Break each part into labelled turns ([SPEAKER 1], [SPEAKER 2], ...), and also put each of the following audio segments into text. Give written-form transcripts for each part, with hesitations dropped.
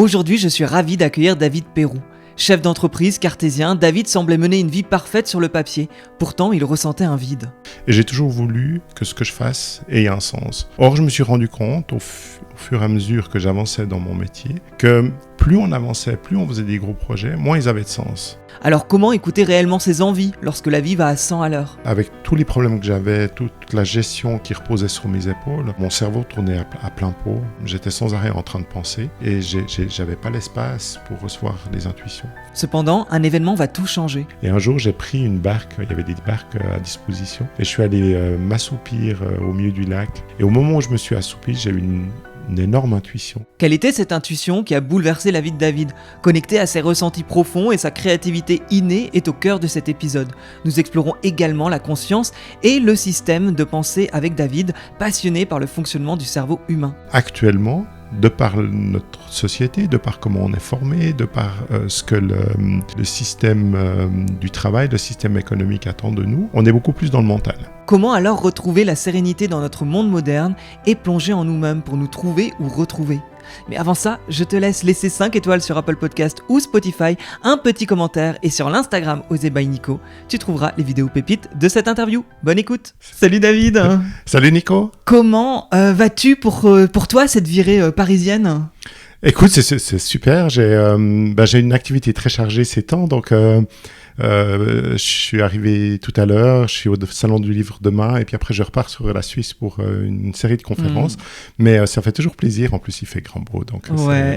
[SPEAKER 1] Aujourd'hui, je suis ravi d'accueillir David Peroux. Chef d'entreprise cartésien, David semblait mener une vie parfaite sur le papier. Pourtant, il ressentait un vide.
[SPEAKER 2] Et j'ai toujours voulu que ce que je fasse ait un sens. Or, je me suis rendu compte, au fur et à mesure que j'avançais dans mon métier, que plus on avançait, plus on faisait des gros projets, moins ils avaient de sens.
[SPEAKER 1] Alors comment écouter réellement ses envies lorsque la vie va à 100 à l'heure ?
[SPEAKER 2] Avec tous les problèmes que j'avais, toute la gestion qui reposait sur mes épaules, mon cerveau tournait à plein pot. J'étais sans arrêt en train de penser et j'avais pas l'espace pour recevoir les intuitions.
[SPEAKER 1] Cependant, un événement va tout changer.
[SPEAKER 2] Et un jour, j'ai pris une barque, il y avait des barques à disposition, et je suis allé m'assoupir au milieu du lac. Et au moment où je me suis assoupi, j'ai eu une énorme intuition.
[SPEAKER 1] Quelle était cette intuition qui a bouleversé la vie de David ? Connecté à ses ressentis profonds et sa créativité innée est au cœur de cet épisode. Nous explorons également la conscience et le système de pensée avec David, passionné par le fonctionnement du cerveau humain.
[SPEAKER 2] Actuellement, de par notre société, de par comment on est formé, de par ce que le système du travail, le système économique attend de nous, on est beaucoup plus dans le mental.
[SPEAKER 1] Comment alors retrouver la sérénité dans notre monde moderne et plonger en nous-mêmes pour nous trouver ou retrouver ? Mais avant ça, je te laisse laisser 5 étoiles sur Apple Podcast ou Spotify, un petit commentaire et sur l'Instagram Osez by Nico, tu trouveras les vidéos pépites de cette interview. Bonne écoute. Salut David.
[SPEAKER 2] Salut Nico.
[SPEAKER 1] Comment vas-tu pour toi cette virée parisienne ?
[SPEAKER 2] Écoute, c'est super. J'ai une activité très chargée ces temps, donc je suis arrivé tout à l'heure, je suis au Salon du Livre demain, et puis après je repars sur la Suisse pour une série de conférences. Mais ça fait toujours plaisir, en plus il fait grand beau, donc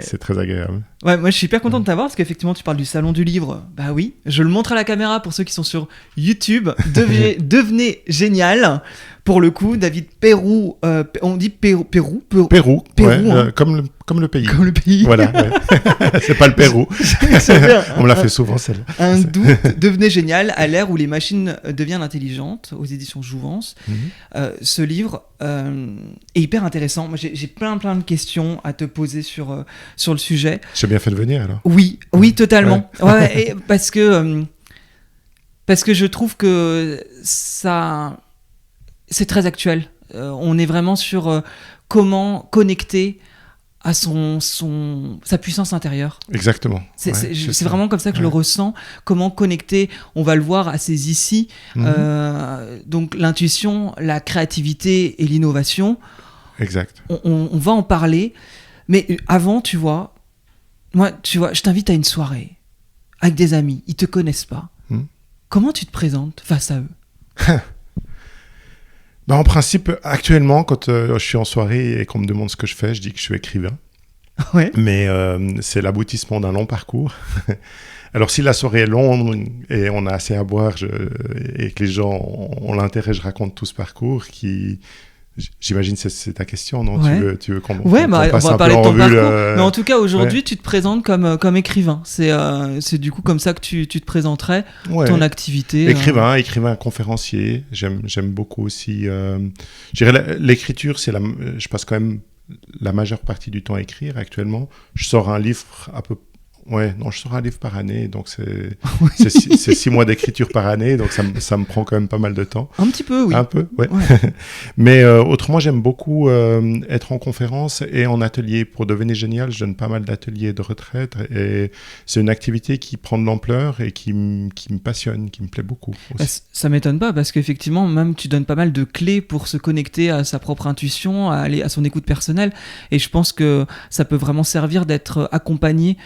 [SPEAKER 2] c'est très agréable.
[SPEAKER 1] Ouais, moi je suis hyper content de t'avoir, parce qu'effectivement tu parles du Salon du Livre. Bah oui, je le montre à la caméra pour ceux qui sont sur YouTube. Devenez génial. Pour le coup, David Peroux, on dit Pérou,
[SPEAKER 2] ouais, comme le pays.
[SPEAKER 1] Comme le pays.
[SPEAKER 2] Voilà, ouais. C'est pas le Pérou. On me l'a fait souvent, celle-là.
[SPEAKER 1] Un doute, devenez génial à l'ère où les machines deviennent intelligentes, aux éditions Jouvence. Ce livre est hyper intéressant. Moi, j'ai plein de questions à te poser sur le sujet.
[SPEAKER 2] J'ai bien fait de venir, alors.
[SPEAKER 1] Oui, totalement. Ouais, et parce que je trouve que ça... C'est très actuel. On est vraiment sur comment connecter à sa puissance intérieure.
[SPEAKER 2] Exactement.
[SPEAKER 1] C'est vraiment comme ça que je le ressens. Comment connecter, on va le voir, à ces ici. Donc l'intuition, la créativité et l'innovation.
[SPEAKER 2] Exact.
[SPEAKER 1] On va en parler. Mais avant, je t'invite à une soirée avec des amis. Ils ne te connaissent pas. Comment tu te présentes face à eux ?
[SPEAKER 2] En principe, actuellement, quand je suis en soirée et qu'on me demande ce que je fais, je dis que je suis écrivain.
[SPEAKER 1] Ouais.
[SPEAKER 2] Mais c'est l'aboutissement d'un long parcours. Alors, si la soirée est longue et on a assez à boire et que les gens ont l'intérêt, je raconte tout ce parcours qui... J'imagine que c'est ta question, non ?
[SPEAKER 1] Ouais.
[SPEAKER 2] Tu veux qu'on
[SPEAKER 1] on va parler de ton parcours. Mais en tout cas, aujourd'hui,
[SPEAKER 2] ouais.
[SPEAKER 1] Tu te présentes comme écrivain. C'est du coup comme ça que tu te présenterais, ton activité.
[SPEAKER 2] Écrivain, conférencier. J'aime beaucoup aussi... je dirais l'écriture, je passe quand même la majeure partie du temps à écrire actuellement. Je sors un livre je sors un livre par année, donc c'est 6 mois d'écriture par année, donc ça me prend quand même pas mal de temps.
[SPEAKER 1] Un petit peu, oui.
[SPEAKER 2] Un peu, ouais. Mais autrement, j'aime beaucoup être en conférence et en atelier. Pour devenir génial, je donne pas mal d'ateliers de retraite et c'est une activité qui prend de l'ampleur et qui me passionne, qui me plaît beaucoup aussi.
[SPEAKER 1] Ça m'étonne pas, parce qu'effectivement, même tu donnes pas mal de clés pour se connecter à sa propre intuition, à son écoute personnelle, et je pense que ça peut vraiment servir d'être accompagné.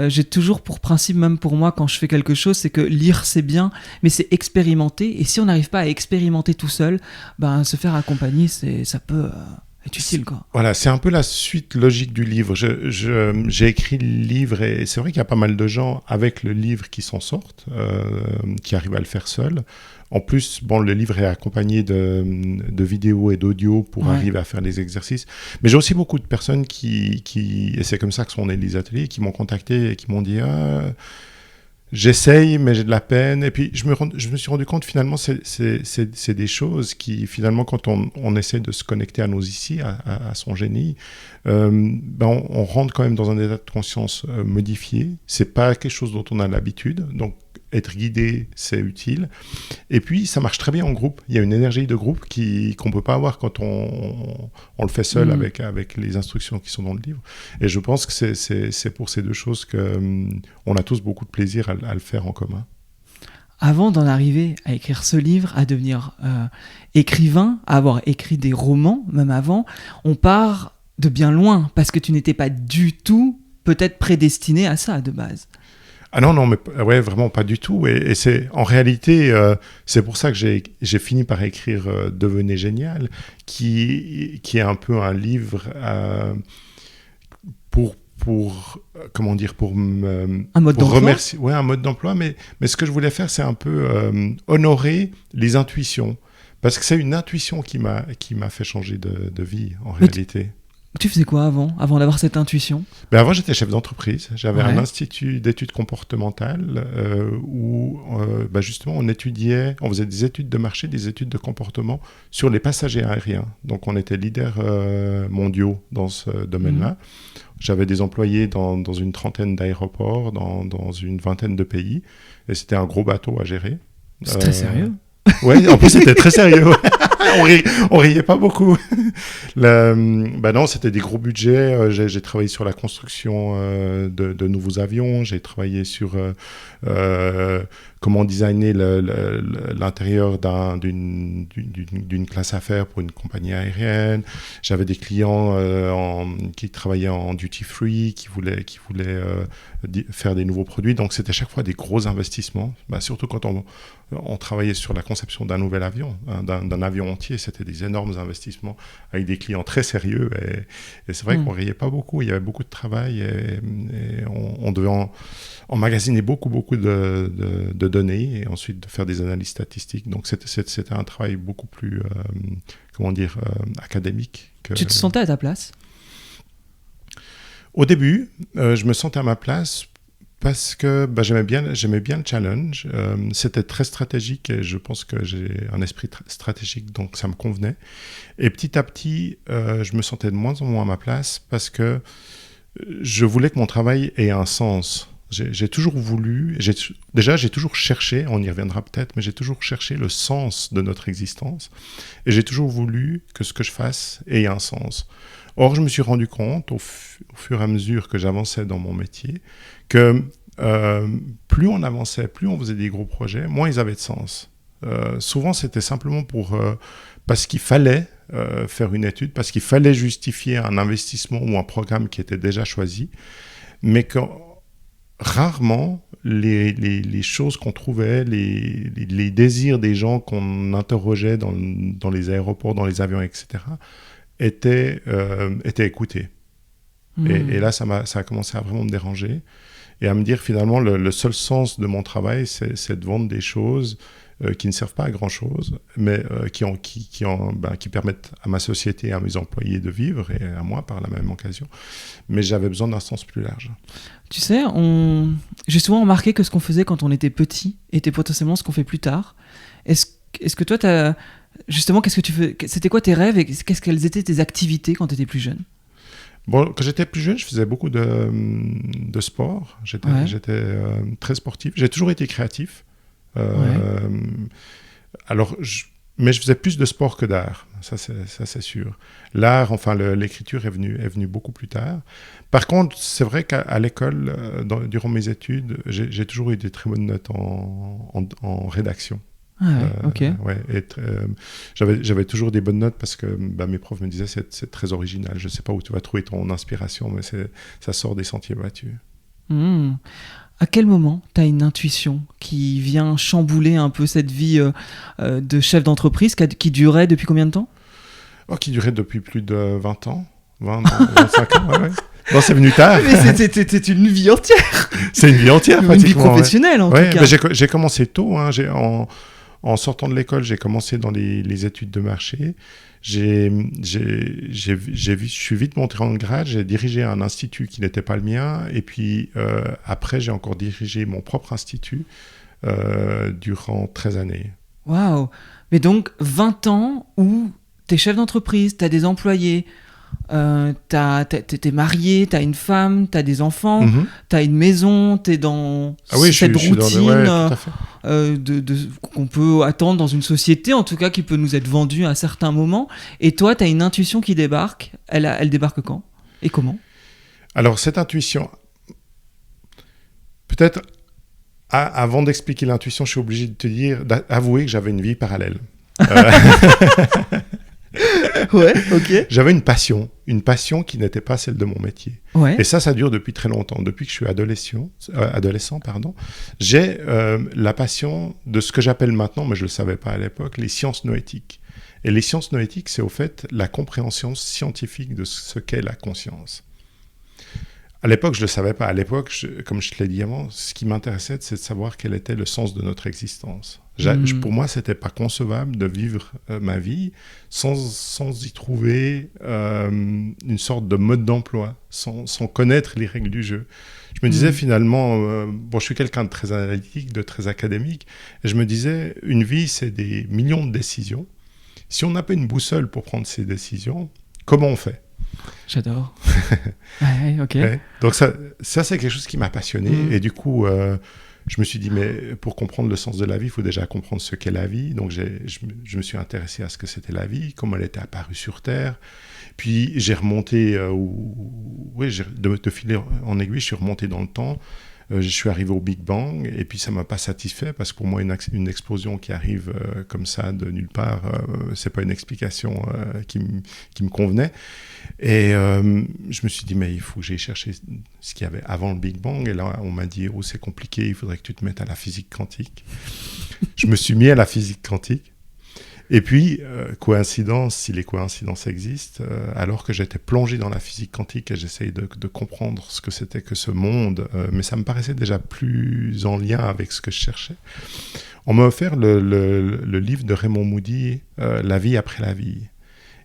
[SPEAKER 1] J'ai toujours pour principe, même pour moi, quand je fais quelque chose, c'est que lire c'est bien, mais c'est expérimenter, et si on n'arrive pas à expérimenter tout seul, se faire accompagner, ça peut être utile, quoi.
[SPEAKER 2] Voilà, c'est un peu la suite logique du livre. J'ai écrit le livre et c'est vrai qu'il y a pas mal de gens avec le livre qui s'en sortent, qui arrivent à le faire seuls. En plus, le livre est accompagné de vidéos et d'audio pour arriver à faire les exercices. Mais j'ai aussi beaucoup de personnes qui et c'est comme ça que sont nés les ateliers, qui m'ont contacté et qui m'ont dit j'essaye, mais j'ai de la peine. Et puis, je me suis rendu compte, finalement, c'est des choses qui, finalement, quand on essaie de se connecter à nos ici, à son génie, on rentre quand même dans un état de conscience modifié. C'est pas quelque chose dont on a l'habitude. Donc, être guidé, c'est utile. Et puis, ça marche très bien en groupe. Il y a une énergie de groupe qu'on ne peut pas avoir quand on le fait seul avec les instructions qui sont dans le livre. Et je pense que c'est pour ces deux choses qu'on a tous beaucoup de plaisir à le faire en commun.
[SPEAKER 1] Avant d'en arriver à écrire ce livre, à devenir écrivain, à avoir écrit des romans, même avant, on part de bien loin, parce que tu n'étais pas du tout peut-être prédestiné à ça de base.
[SPEAKER 2] Ah non, mais ouais, vraiment pas du tout. Et c'est, en réalité, c'est pour ça que j'ai fini par écrire Devenez génial, qui est un peu un livre pour comment dire, pour
[SPEAKER 1] un mode d'emploi.
[SPEAKER 2] Remercier, ouais, un mode d'emploi. Mais ce que je voulais faire, c'est un peu honorer les intuitions. Parce que c'est une intuition qui m'a fait changer de vie, en réalité.
[SPEAKER 1] Tu faisais quoi avant d'avoir cette intuition?
[SPEAKER 2] Avant, j'étais chef d'entreprise. J'avais un institut d'études comportementales où justement on faisait des études de marché, des études de comportement sur les passagers aériens. Donc on était leaders mondiaux dans ce domaine-là. J'avais des employés dans une trentaine d'aéroports, dans une vingtaine de pays. Et c'était un gros bateau à gérer.
[SPEAKER 1] C'est très sérieux.
[SPEAKER 2] Ouais, en plus c'était très sérieux. On riait pas beaucoup. Non, c'était des gros budgets. J'ai travaillé sur la construction de nouveaux avions. J'ai travaillé sur comment designer l'intérieur d'une classe affaires pour une compagnie aérienne. J'avais des clients qui travaillaient en duty free, qui voulaient faire des nouveaux produits. Donc c'était chaque fois des gros investissements. Surtout quand on travaillait sur la conception d'un nouvel avion, d'un avion entier. C'était des énormes investissements avec des clients très sérieux. Et c'est vrai qu'on riait pas beaucoup. Il y avait beaucoup de travail et on devait emmagasiner beaucoup de données et ensuite de faire des analyses statistiques. Donc c'était un travail beaucoup plus, académique.
[SPEAKER 1] Tu te sentais à ta place?
[SPEAKER 2] Au début, je me sentais à ma place parce que j'aimais bien le challenge. C'était très stratégique et je pense que j'ai un esprit stratégique, donc ça me convenait. Et petit à petit, je me sentais de moins en moins à ma place parce que je voulais que mon travail ait un sens. J'ai toujours voulu, j'ai toujours cherché, on y reviendra peut-être, mais j'ai toujours cherché le sens de notre existence. Et j'ai toujours voulu que ce que je fasse ait un sens. Or, je me suis rendu compte, au fur et à mesure que j'avançais dans mon métier, que plus on avançait, plus on faisait des gros projets, moins ils avaient de sens. Souvent, c'était simplement parce qu'il fallait faire une étude, parce qu'il fallait justifier un investissement ou un programme qui était déjà choisi, mais que rarement les choses qu'on trouvait, les désirs des gens qu'on interrogeait dans les aéroports, dans les avions, etc., étaient écoutés. Et là, ça a commencé à vraiment me déranger et à me dire finalement le seul sens de mon travail, c'est de vendre des choses qui ne servent pas à grand-chose, mais qui permettent à ma société et à mes employés de vivre et à moi par la même occasion. Mais j'avais besoin d'un sens plus large.
[SPEAKER 1] Tu sais, j'ai souvent remarqué que ce qu'on faisait quand on était petit était potentiellement ce qu'on fait plus tard. Est-ce que toi, justement, qu'est-ce que tu fais? C'était quoi tes rêves et quelles étaient tes activités quand tu étais plus jeune?
[SPEAKER 2] Quand j'étais plus jeune, je faisais beaucoup de sport. J'étais très sportif. J'ai toujours été créatif. Mais je faisais plus de sport que d'art, ça c'est sûr. L'art, l'écriture est venue beaucoup plus tard. Par contre, c'est vrai qu'à l'école, durant mes études, j'ai toujours eu des très bonnes notes en rédaction.
[SPEAKER 1] Ok.
[SPEAKER 2] J'avais toujours des bonnes notes parce que mes profs me disaient c'est très original. Je ne sais pas où tu vas trouver ton inspiration, mais ça sort des sentiers battus.
[SPEAKER 1] À quel moment tu as une intuition qui vient chambouler un peu cette vie de chef d'entreprise qui durait depuis combien de temps?
[SPEAKER 2] Qui durait depuis plus de 20 ans, 25 ans, ouais. Non, c'est venu tard.
[SPEAKER 1] Mais c'était une vie entière.
[SPEAKER 2] C'est une vie entière,
[SPEAKER 1] une vie professionnelle, en tout cas.
[SPEAKER 2] J'ai commencé tôt. En sortant de l'école, j'ai commencé dans les études de marché. Je suis vite monté en grade, j'ai dirigé un institut qui n'était pas le mien, et puis après, j'ai encore dirigé mon propre institut durant 13 années.
[SPEAKER 1] Waouh! Mais donc, 20 ans où tu es chef d'entreprise, tu as des employés, t'es marié, t'as une femme, t'as des enfants,
[SPEAKER 2] Mhm.
[SPEAKER 1] t'as une maison, t'es dans
[SPEAKER 2] Oui,
[SPEAKER 1] cette
[SPEAKER 2] je suis dans
[SPEAKER 1] routine
[SPEAKER 2] ouais, tout à fait.
[SPEAKER 1] qu'on peut attendre dans une société, en tout cas qui peut nous être vendue à certains moments. Et toi, t'as une intuition qui débarque. Elle débarque quand et comment?
[SPEAKER 2] Alors, cette intuition, peut-être, avant d'expliquer l'intuition, je suis obligé de te dire, d'avouer que j'avais une vie parallèle. Euh,
[SPEAKER 1] Ouais, ok.
[SPEAKER 2] J'avais une passion qui n'était pas celle de mon métier.
[SPEAKER 1] Ouais.
[SPEAKER 2] Et ça dure depuis très longtemps. Depuis que je suis adolescent, j'ai la passion de ce que j'appelle maintenant, mais je ne le savais pas à l'époque, les sciences noétiques. Et les sciences noétiques, c'est au fait la compréhension scientifique de ce qu'est la conscience. À l'époque, je ne le savais pas. À l'époque, comme je te l'ai dit avant, ce qui m'intéressait, c'est de savoir quel était le sens de notre existence. Pour moi, ce n'était pas concevable de vivre ma vie sans y trouver une sorte de mode d'emploi, sans connaître les règles du jeu. Je me disais finalement, je suis quelqu'un de très analytique, de très académique, et je me disais, une vie, c'est des millions de décisions. Si on n'a pas une boussole pour prendre ces décisions, comment on fait ?
[SPEAKER 1] J'adore. Ouais, ok.
[SPEAKER 2] Ouais. Donc ça c'est quelque chose qui m'a passionné. Et du coup, je me suis dit, mais pour comprendre le sens de la vie, il faut déjà comprendre ce qu'est la vie. Donc je me suis intéressé à ce que c'était la vie, comment elle était apparue sur Terre. Puis j'ai remonté, de fil en aiguille, je suis remonté dans le temps. Je suis arrivé au Big Bang et puis ça m'a pas satisfait parce que pour moi une explosion qui arrive comme ça de nulle part, c'est pas une explication qui me convenait. Et je me suis dit mais il faut que j'aille chercher ce qu'il y avait avant le Big Bang. Et là on m'a dit oh c'est compliqué, il faudrait que tu te mettes à la physique quantique. Je me suis mis à la physique quantique. Et puis, coïncidence, si les coïncidences existent, alors que j'étais plongé dans la physique quantique et j'essayais de comprendre ce que c'était que ce monde, mais ça me paraissait déjà plus en lien avec ce que je cherchais, on m'a offert le livre de Raymond Moody, La vie après la vie.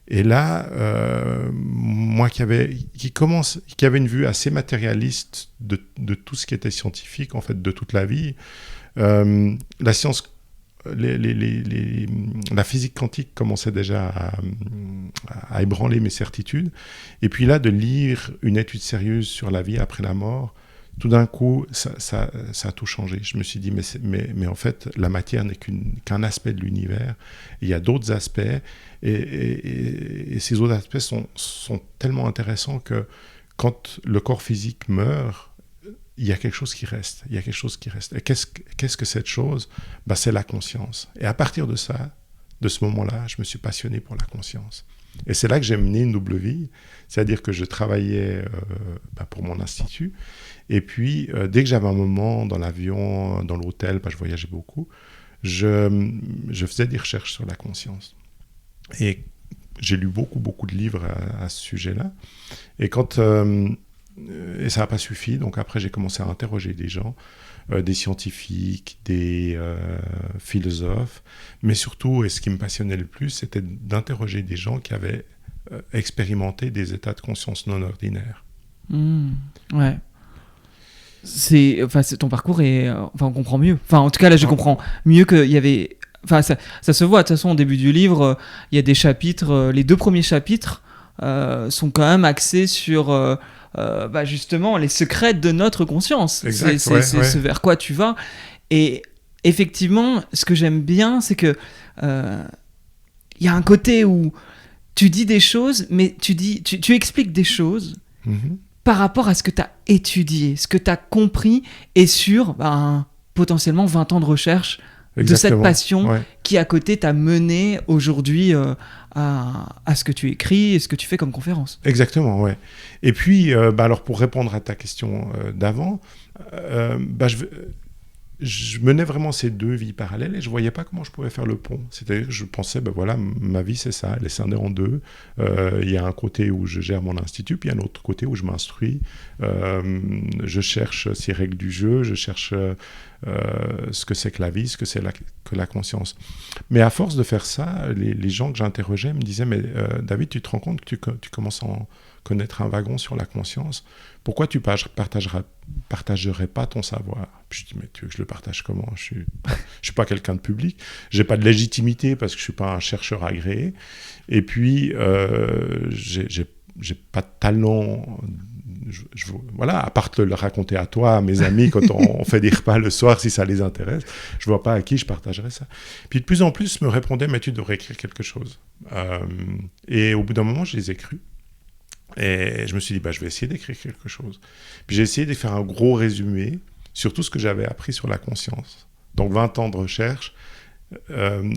[SPEAKER 2] Et là, moi qui avait une vue assez matérialiste de tout ce qui était scientifique, en fait, de toute la vie, la science la physique quantique commençait déjà à ébranler mes certitudes. Et puis là, de lire une étude sérieuse sur la vie après la mort, tout d'un coup, ça a tout changé. Je me suis dit, mais en fait, la matière n'est qu'un aspect de l'univers. Il y a d'autres aspects. Et ces autres aspects sont tellement intéressants que quand le corps physique meurt, il y a quelque chose qui reste. Il y a quelque chose qui reste. Et qu'est-ce que cette chose ? C'est la conscience. Et à partir de ça, de ce moment-là, je me suis passionné pour la conscience. Et c'est là que j'ai mené une double vie. C'est-à-dire que je travaillais pour mon institut. Et puis, dès que j'avais un moment dans l'avion, dans l'hôtel, je voyageais beaucoup, je faisais des recherches sur la conscience. Et j'ai lu beaucoup, beaucoup de livres à ce sujet-là. Et et ça n'a pas suffi, donc après j'ai commencé à interroger des gens, des scientifiques, des philosophes, mais surtout, et ce qui me passionnait le plus, c'était d'interroger des gens qui avaient expérimenté des états de conscience non ordinaires.
[SPEAKER 1] Ouais. Ton parcours est... on comprend mieux. En tout cas, là, je comprends mieux qu'il y avait... ça se voit, de toute façon, au début du livre, il y a des chapitres, les 2 premiers chapitres sont quand même axés sur... justement les secrets de notre conscience.
[SPEAKER 2] Exact,
[SPEAKER 1] c'est ce vers quoi tu vas. Et effectivement, ce que j'aime bien, c'est que y a un côté où tu dis des choses, mais tu expliques des choses par rapport à ce que tu as étudié, ce que tu as compris, et sur potentiellement 20 ans de recherche. Exactement. De cette passion qui à côté t'a mené aujourd'hui à ce que tu écris et ce que tu fais comme conférence.
[SPEAKER 2] Exactement, ouais. Et puis, alors pour répondre à ta question d'avant, je menais vraiment ces 2 vies parallèles et je ne voyais pas comment je pouvais faire le pont. C'est-à-dire que je pensais, ma vie c'est ça, elle est scindée en 2. Il y a un côté où je gère mon institut, puis il y a un autre côté où je m'instruis. Je cherche ces règles du jeu, je cherche ce que c'est que la vie, ce que c'est que la conscience. Mais à force de faire ça, les gens que j'interrogeais me disaient, mais David, tu te rends compte que tu commences à en connaître un wagon sur la conscience, pourquoi tu partagerais pas ton savoir ? Puis je dis, mais tu veux que je le partage comment ? Je suis pas quelqu'un de public, j'ai pas de légitimité parce que je suis pas un chercheur agréé, et puis j'ai pas de talent. Voilà, à part te le raconter à toi, à mes amis, quand on fait des repas le soir, si ça les intéresse, je vois pas à qui je partagerais ça. Puis de plus en plus me répondaient, mais tu devrais écrire quelque chose. Et au bout d'un moment, je les ai crus. Et je me suis dit, je vais essayer d'écrire quelque chose. Puis j'ai essayé de faire un gros résumé sur tout ce que j'avais appris sur la conscience. Donc 20 ans de recherche,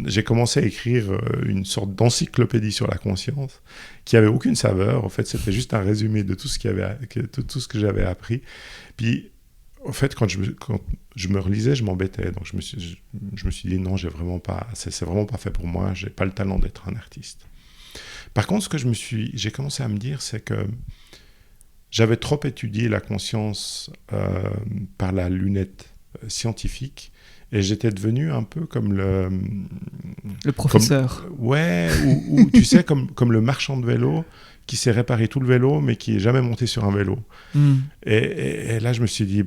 [SPEAKER 2] j'ai commencé à écrire une sorte d'encyclopédie sur la conscience qui avait aucune saveur. En fait, c'était juste un résumé de tout ce que j'avais appris. Puis, en fait, quand je me relisais, je m'embêtais. Donc, je me suis dit non, c'est vraiment pas fait pour moi. J'ai pas le talent d'être un artiste. Par contre, ce que j'ai commencé à me dire, c'est que j'avais trop étudié la conscience par la lunette scientifique. Et j'étais devenu un peu comme le
[SPEAKER 1] professeur.
[SPEAKER 2] Ou tu sais, comme le marchand de vélo qui s'est réparé tout le vélo, mais qui n'est jamais monté sur un vélo. Et là, je me suis dit,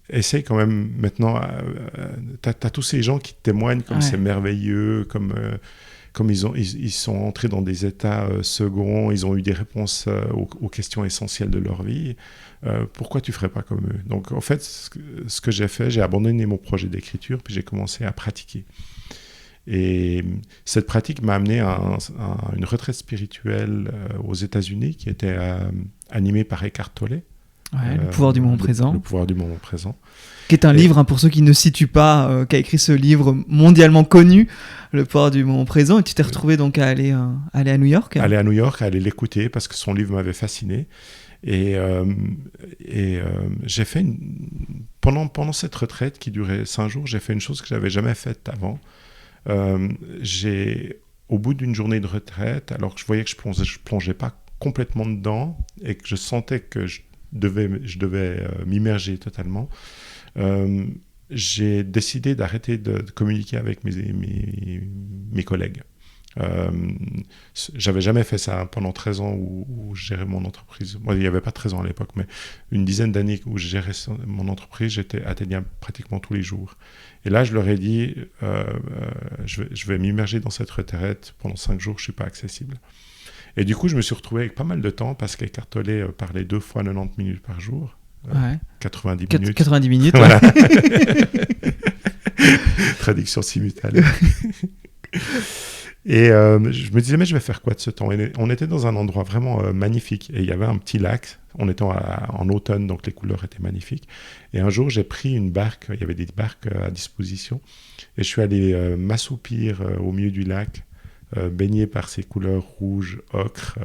[SPEAKER 2] essaye quand même maintenant. T'as tous ces gens qui te témoignent comme c'est merveilleux, comme ils sont entrés dans des états seconds, ils ont eu des réponses aux questions essentielles de leur vie. Pourquoi tu ne ferais pas comme eux? Donc, en fait, ce que j'ai fait, j'ai abandonné mon projet d'écriture, puis j'ai commencé à pratiquer. Et cette pratique m'a amené à une retraite spirituelle aux États-Unis qui était animée par Eckhart Tolle.
[SPEAKER 1] Le pouvoir du moment présent.
[SPEAKER 2] Le pouvoir du moment présent.
[SPEAKER 1] Qui est un livre, pour ceux qui ne situent pas, qui a écrit ce livre mondialement connu, Le pouvoir du moment présent. Et tu t'es retrouvé donc à aller à New York.
[SPEAKER 2] Aller à New York, à aller l'écouter parce que son livre m'avait fasciné. Et j'ai fait pendant cette retraite qui durait 5 jours, j'ai fait une chose que j'avais jamais faite avant. Au bout d'une journée de retraite, alors que je voyais que je plongeais pas complètement dedans et que je sentais que je devais m'immerger totalement, j'ai décidé d'arrêter de communiquer avec mes collègues. J'avais jamais fait ça pendant 13 ans où je gérais mon entreprise. Moi, il n'y avait pas 13 ans à l'époque, mais une dizaine d'années où je gérais mon entreprise, j'étais atteignable pratiquement tous les jours. Et là, je leur ai dit, je vais m'immerger dans cette retraite. Pendant 5 jours, je ne suis pas accessible. Et du coup, je me suis retrouvé avec pas mal de temps parce qu'Eckhart Tolle parlait 2 fois 90 minutes par jour. 90 minutes.
[SPEAKER 1] 90 minutes,
[SPEAKER 2] voilà. Traduction simultanée. Et je me disais, mais je vais faire quoi de ce temps? Et on était dans un endroit vraiment magnifique. Et il y avait un petit lac. On était en automne, donc les couleurs étaient magnifiques. Et un jour, j'ai pris une barque. Il y avait des barques à disposition. Et je suis allé m'assoupir au milieu du lac, baigné par ces couleurs rouges, ocre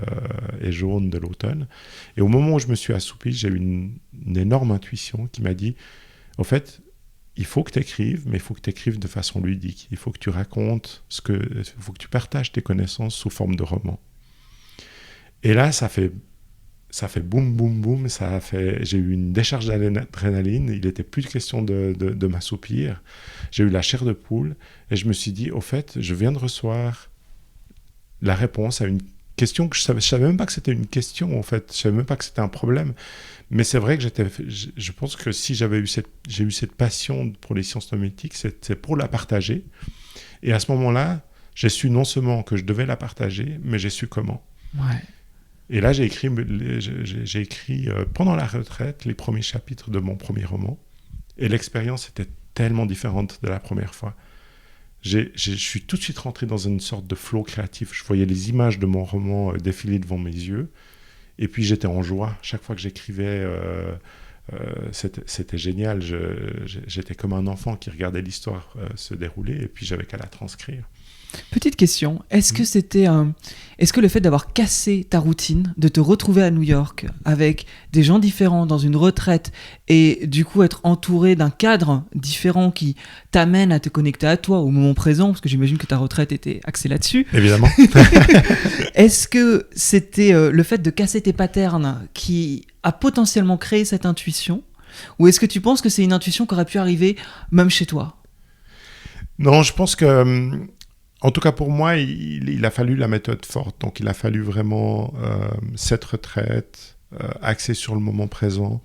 [SPEAKER 2] et jaune de l'automne. Et au moment où je me suis assoupi, j'ai eu une énorme intuition qui m'a dit, au fait, il faut que tu écrives, mais il faut que tu écrives de façon ludique. Il faut que tu racontes il faut que tu partages tes connaissances sous forme de roman. Et là, ça fait boum, boum, boum. J'ai eu une décharge d'adrénaline. Il n'était plus de question de m'assoupir. J'ai eu la chair de poule. Et je me suis dit, au fait, je viens de recevoir la réponse à une question que je savais même pas que c'était une question, en fait. Je savais même pas que c'était un problème. Mais c'est vrai que je pense que si j'ai eu cette passion pour les sciences nométiques, c'est pour la partager. Et à ce moment-là, j'ai su non seulement que je devais la partager, mais j'ai su comment.
[SPEAKER 1] Ouais.
[SPEAKER 2] Et là, j'ai écrit pendant la retraite les premiers chapitres de mon premier roman. Et l'expérience était tellement différente de la première fois. Je suis tout de suite rentré dans une sorte de flow créatif. Je voyais les images de mon roman défiler devant mes yeux. Et puis j'étais en joie. Chaque fois que j'écrivais, c'était génial. J'étais comme un enfant qui regardait l'histoire se dérouler et puis j'avais qu'à la transcrire.
[SPEAKER 1] Petite question, est-ce que le fait d'avoir cassé ta routine, de te retrouver à New York avec des gens différents dans une retraite et du coup être entouré d'un cadre différent qui t'amène à te connecter à toi au moment présent, parce que j'imagine que ta retraite était axée là-dessus.
[SPEAKER 2] Évidemment.
[SPEAKER 1] Est-ce que c'était le fait de casser tes patterns qui a potentiellement créé cette intuition, ou est-ce que tu penses que c'est une intuition qui aurait pu arriver même chez toi?
[SPEAKER 2] Non, je pense que... En tout cas, pour moi, il a fallu la méthode forte. Donc, il a fallu vraiment cette retraite axée sur le moment présent.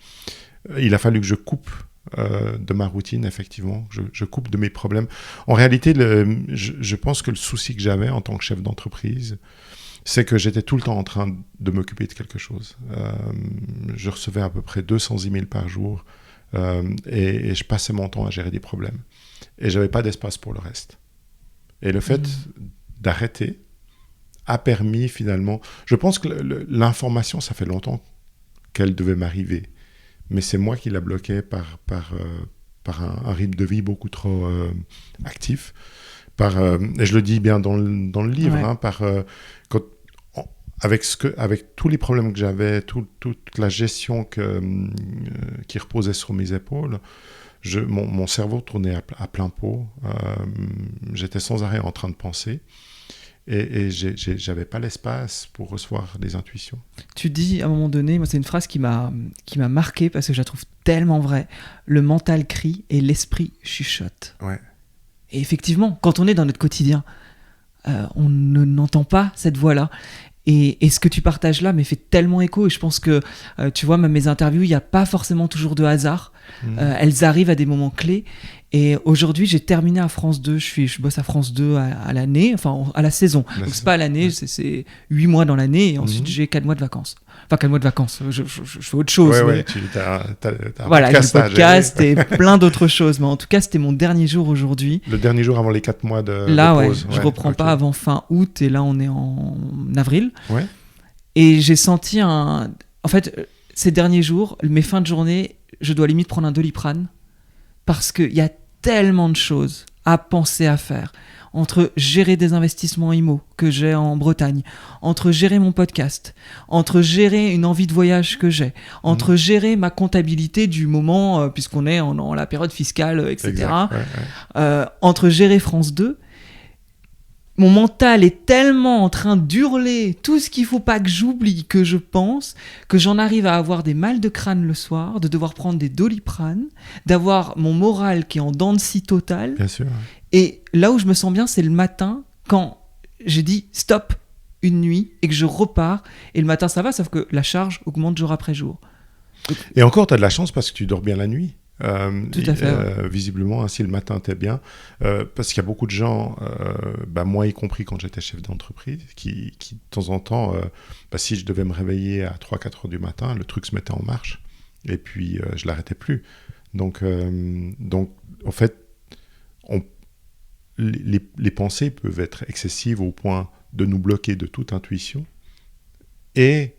[SPEAKER 2] Il a fallu que je coupe de ma routine, effectivement. Je coupe de mes problèmes. En réalité, je pense que le souci que j'avais en tant que chef d'entreprise, c'est que j'étais tout le temps en train de m'occuper de quelque chose. Je recevais à peu près 200 emails par jour et je passais mon temps à gérer des problèmes. Et je n'avais pas d'espace pour le reste. Et le fait d'arrêter a permis finalement... Je pense que l'information, ça fait longtemps qu'elle devait m'arriver. Mais c'est moi qui la bloquais par un rythme de vie beaucoup trop actif. Et je le dis bien dans le livre, avec tous les problèmes que j'avais, toute la gestion qui reposait sur mes épaules, mon cerveau tournait à plein pot. J'étais sans arrêt en train de penser. Et j'avais pas l'espace pour recevoir des intuitions.
[SPEAKER 1] Tu dis à un moment donné, moi c'est une phrase qui m'a marqué parce que je la trouve tellement vraie. Le mental crie et l'esprit chuchote.
[SPEAKER 2] Ouais.
[SPEAKER 1] Et effectivement, quand on est dans notre quotidien, on n'entend pas cette voix-là. Et ce que tu partages là me fait tellement écho. Et je pense que, tu vois, même mes interviews, il n'y a pas forcément toujours de hasard. Elles arrivent à des moments clés. Et aujourd'hui, j'ai terminé à France 2. Je bosse à France 2 à l'année, enfin à la saison. Donc c'est pas à l'année, c'est 8 mois dans l'année. Et ensuite, j'ai 4 mois de vacances. Enfin, 4 mois de vacances. Je fais autre chose.
[SPEAKER 2] Ouais, tu as
[SPEAKER 1] voilà, le podcast et plein d'autres choses. Mais en tout cas, c'était mon dernier jour aujourd'hui.
[SPEAKER 2] Le dernier jour avant les 4 mois de
[SPEAKER 1] pause.
[SPEAKER 2] Ouais,
[SPEAKER 1] je reprends pas avant fin août. Et là, on est en avril.
[SPEAKER 2] Ouais.
[SPEAKER 1] Et j'ai senti En fait, ces derniers jours, mes fins de journée, je dois limite prendre un Doliprane parce qu'il y a tellement de choses à penser à faire. Entre gérer des investissements IMO que j'ai en Bretagne, entre gérer mon podcast, entre gérer une envie de voyage que j'ai, entre gérer ma comptabilité du moment, puisqu'on est en la période fiscale, etc.
[SPEAKER 2] Exact, ouais.
[SPEAKER 1] Entre gérer France 2, mon mental est tellement en train d'hurler tout ce qu'il faut pas que j'oublie, que je pense, que j'en arrive à avoir des mal de crâne le soir, de devoir prendre des Doliprane, d'avoir mon moral qui est en dents de scie totale.
[SPEAKER 2] Bien sûr.
[SPEAKER 1] Et là où je me sens bien, c'est le matin, quand j'ai dit stop une nuit et que je repars. Et le matin, ça va, sauf que la charge augmente jour après jour.
[SPEAKER 2] Et encore, tu as de la chance parce que tu dors bien la nuit.
[SPEAKER 1] Tout à fait.
[SPEAKER 2] Visiblement, ainsi le matin t'es bien, parce qu'il y a beaucoup de gens, moi y compris quand j'étais chef d'entreprise, qui de temps en temps, si je devais me réveiller à 3-4 heures du matin, le truc se mettait en marche, et puis je l'arrêtais plus. Donc en fait, les pensées peuvent être excessives au point de nous bloquer de toute intuition, et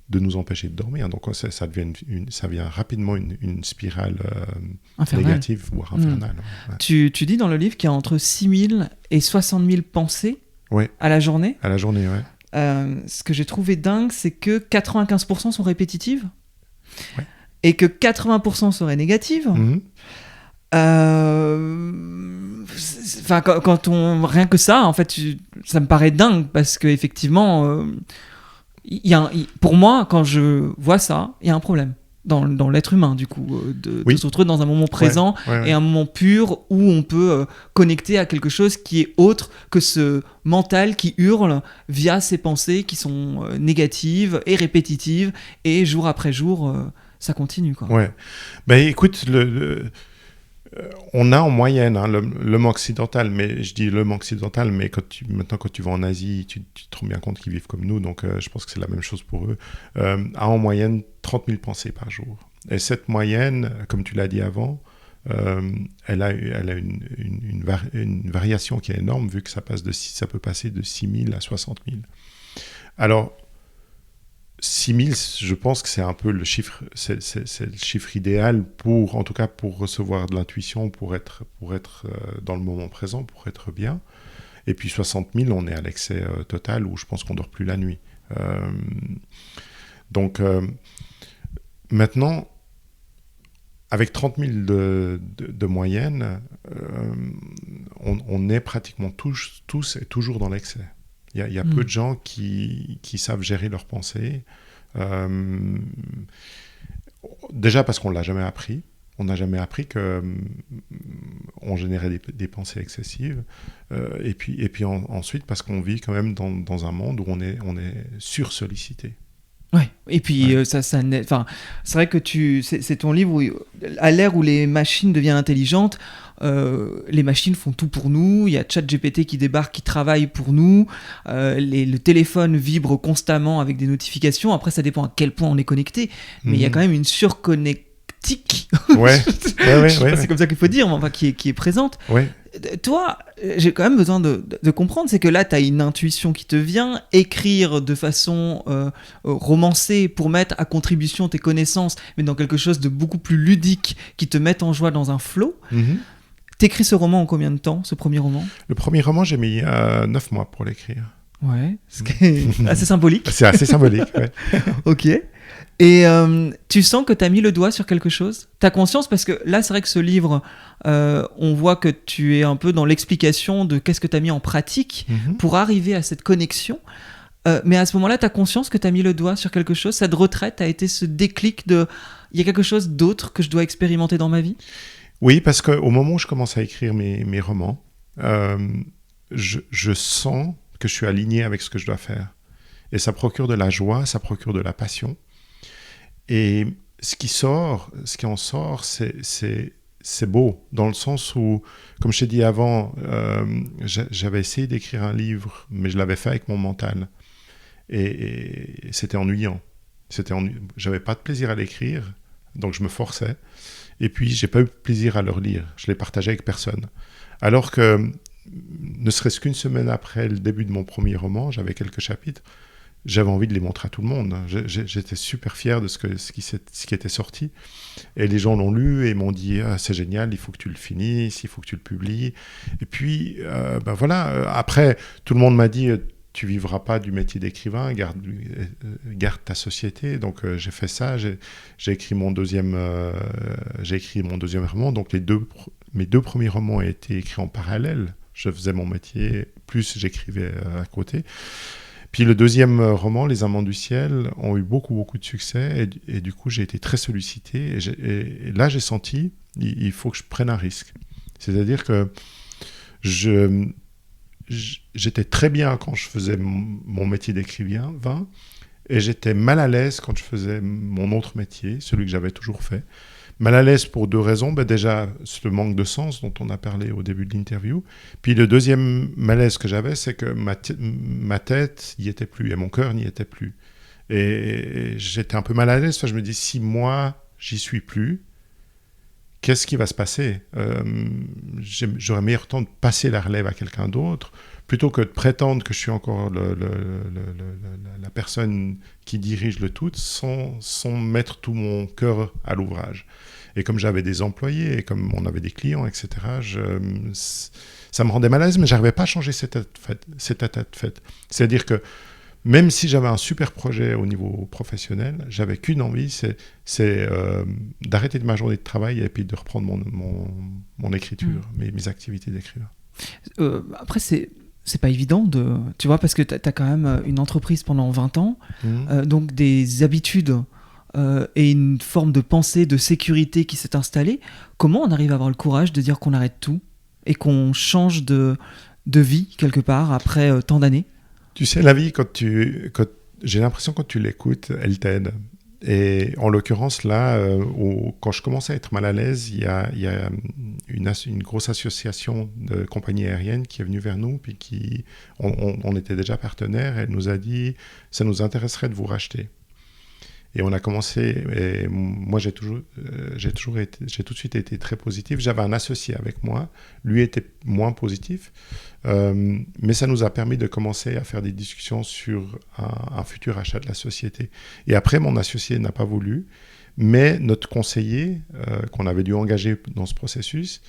[SPEAKER 2] de nous empêcher de dormir. Donc ça devient rapidement une spirale négative, voire infernale. Ouais.
[SPEAKER 1] Tu dis dans le livre qu'il y a entre 6 000 et 60 000 pensées à la journée.
[SPEAKER 2] À la journée, ouais.
[SPEAKER 1] Ce que j'ai trouvé dingue, c'est que 95% sont répétitives et que 80% seraient négatives. Rien que ça, en fait, ça me paraît dingue parce qu'effectivement... pour moi, quand je vois ça, il y a un problème dans l'être humain, du coup, de se retrouver dans un moment présent et un moment pur où on peut connecter à quelque chose qui est autre que ce mental qui hurle via ses pensées qui sont négatives et répétitives, et jour après jour, ça continue, quoi.
[SPEAKER 2] Ouais. Écoute, on a en moyenne l'homme occidental, mais je dis l'homme occidental, mais maintenant quand tu vas en Asie, tu te rends bien compte qu'ils vivent comme nous, donc je pense que c'est la même chose pour eux, a en moyenne 30 000 pensées par jour. Et cette moyenne, comme tu l'as dit avant, elle a une variation qui est énorme, vu que ça peut passer de 6 000 à 60 000. Alors, 6 000, je pense que c'est un peu le chiffre, c'est le chiffre idéal en tout cas pour recevoir de l'intuition, pour être dans le moment présent, pour être bien. Et puis 60 000, on est à l'excès total où je pense qu'on dort plus la nuit. Donc maintenant, avec 30 000 de moyenne, on est pratiquement tous et toujours dans l'excès. Il y a peu de gens qui savent gérer leurs pensées. Déjà parce qu'on ne l'a jamais appris. On n'a jamais appris qu'on générait des pensées excessives. Et puis ensuite parce qu'on vit quand même dans un monde où on est sursollicité.
[SPEAKER 1] Ouais. Et puis c'est vrai que c'est ton livre où, à l'ère où les machines deviennent intelligentes, les machines font tout pour nous. Il y a ChatGPT qui débarque, qui travaille pour nous. Le téléphone vibre constamment avec des notifications. Après, ça dépend à quel point on est connecté, mais il y a quand même une surconnectique.
[SPEAKER 2] Ouais.
[SPEAKER 1] Je sais pas si c'est comme ça qu'il faut dire, mais enfin qui est présente.
[SPEAKER 2] Ouais.
[SPEAKER 1] Toi, j'ai quand même besoin de comprendre, c'est que là, tu as une intuition qui te vient, écrire de façon romancée pour mettre à contribution tes connaissances, mais dans quelque chose de beaucoup plus ludique, qui te mette en joie dans un flow. T'écris ce roman en combien de temps, ce premier roman ?
[SPEAKER 2] Le premier roman, j'ai mis 9 mois pour l'écrire.
[SPEAKER 1] Ouais, ce qui est assez symbolique.
[SPEAKER 2] C'est assez symbolique, ouais.
[SPEAKER 1] Ok. Et tu sens que tu as mis le doigt sur quelque chose ? Tu as conscience, parce que là, c'est vrai que ce livre, on voit que tu es un peu dans l'explication de qu'est-ce que tu as mis en pratique pour arriver à cette connexion. Mais à ce moment-là, tu as conscience que tu as mis le doigt sur quelque chose ? Cette retraite a été ce déclic de « il y a quelque chose d'autre que je dois expérimenter dans ma vie ?»
[SPEAKER 2] Oui, parce qu'au moment où je commence à écrire mes romans, je sens que je suis aligné avec ce que je dois faire. Et ça procure de la joie, ça procure de la passion. Et ce qui en sort, c'est beau, dans le sens où, comme je t'ai dit avant, j'avais essayé d'écrire un livre, mais je l'avais fait avec mon mental. Et c'était ennuyant. J'avais pas de plaisir à l'écrire, donc je me forçais. Et puis, j'ai pas eu de plaisir à le relire. Je l'ai partagé avec personne. Alors que, ne serait-ce qu'une semaine après le début de mon premier roman, j'avais quelques chapitres, j'avais envie de les montrer à tout le monde. J'étais super fier de ce qui était sorti. Et les gens l'ont lu et m'ont dit « c'est génial, il faut que tu le finisses, il faut que tu le publies ». Et puis, voilà. Après, tout le monde m'a dit « tu vivras pas du métier d'écrivain, garde ta société ». Donc, j'ai fait ça. J'ai écrit mon deuxième roman. Donc, mes deux premiers romans ont été écrits en parallèle. Je faisais mon métier, plus j'écrivais à côté. Puis le deuxième roman, Les Amants du ciel, ont eu beaucoup, beaucoup de succès et du coup, j'ai été très sollicité. Et là, j'ai senti, il faut que je prenne un risque. C'est-à-dire que j'étais très bien quand je faisais mon métier d'écrivain, et j'étais mal à l'aise quand je faisais mon autre métier, celui que j'avais toujours fait. Mal à l'aise pour deux raisons. Déjà, ce manque de sens dont on a parlé au début de l'interview. Puis le deuxième malaise que j'avais, c'est que ma tête n'y était plus et mon cœur n'y était plus. Et j'étais un peu mal à l'aise. Je me dis, si moi, j'y suis plus, qu'est-ce qui va se passer ? J'aurais meilleur temps de passer la relève à quelqu'un d'autre, plutôt que de prétendre que je suis encore la personne qui dirige le tout, sans mettre tout mon cœur à l'ouvrage. Et comme j'avais des employés, et comme on avait des clients, etc., ça me rendait mal à l'aise, mais je n'arrivais pas à changer cet état de fait. C'est-à-dire que même si j'avais un super projet au niveau professionnel, j'avais qu'une envie, c'est d'arrêter de ma journée de travail et puis de reprendre mon écriture, mes activités d'écrivain.
[SPEAKER 1] Après, c'est pas évident tu vois, parce que t'as quand même une entreprise pendant 20 ans, donc des habitudes et une forme de pensée de sécurité qui s'est installée. Comment on arrive à avoir le courage de dire qu'on arrête tout et qu'on change de vie quelque part après tant d'années ?
[SPEAKER 2] Tu sais, la vie, j'ai l'impression que quand tu l'écoutes, elle t'aide. Et en l'occurrence, là, quand je commence à être mal à l'aise, il y a une grosse association de compagnies aériennes qui est venue vers nous, puis on était déjà partenaires, et elle nous a dit « ça nous intéresserait de vous racheter ». Et on a commencé, et moi j'ai tout de suite été très positif. J'avais un associé avec moi, lui était moins positif, mais ça nous a permis de commencer à faire des discussions sur un futur achat de la société. Et après, mon associé n'a pas voulu, mais notre conseiller, qu'on avait dû engager dans ce processus,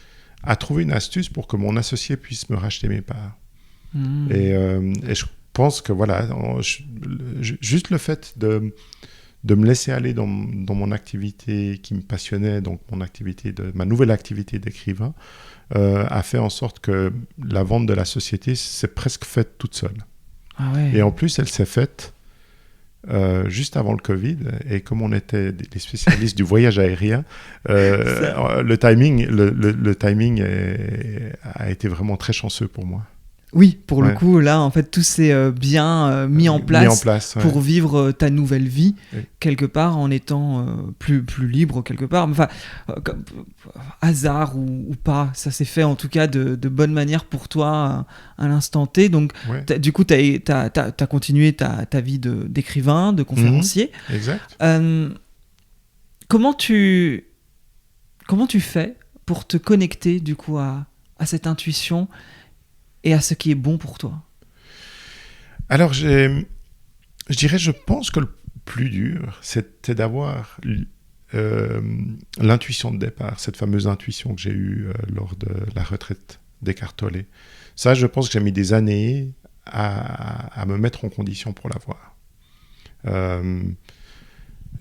[SPEAKER 2] a trouvé une astuce pour que mon associé puisse me racheter mes parts. Et je pense que voilà, juste le fait de me laisser aller dans mon activité qui me passionnait, donc ma nouvelle activité d'écrivain, a fait en sorte que la vente de la société s'est presque faite toute seule.
[SPEAKER 1] Ah ouais.
[SPEAKER 2] Et en plus, elle s'est faite juste avant le Covid, et comme on était des spécialistes du voyage aérien, le timing a été vraiment très chanceux pour moi.
[SPEAKER 1] Oui, pour le
[SPEAKER 2] Ouais.
[SPEAKER 1] coup, là, en fait, tout s'est bien mis en place,
[SPEAKER 2] ouais.
[SPEAKER 1] pour vivre ta nouvelle vie,
[SPEAKER 2] Oui.
[SPEAKER 1] quelque part, en étant plus libre, quelque part. Enfin, hasard ou pas, ça s'est fait en tout cas de bonne manière pour toi à l'instant T. Donc,
[SPEAKER 2] Ouais.
[SPEAKER 1] du coup, t'as continué ta vie d'écrivain, de conférencier.
[SPEAKER 2] Exact.
[SPEAKER 1] Comment tu fais pour te connecter, du coup, à cette intuition et à ce qui est bon pour toi?
[SPEAKER 2] Alors, je dirais, je pense que le plus dur, c'était d'avoir l'intuition de départ, cette fameuse intuition que j'ai eue lors de la retraite d'Eckhart Tolle. Ça, je pense que j'ai mis des années à me mettre en condition pour l'avoir.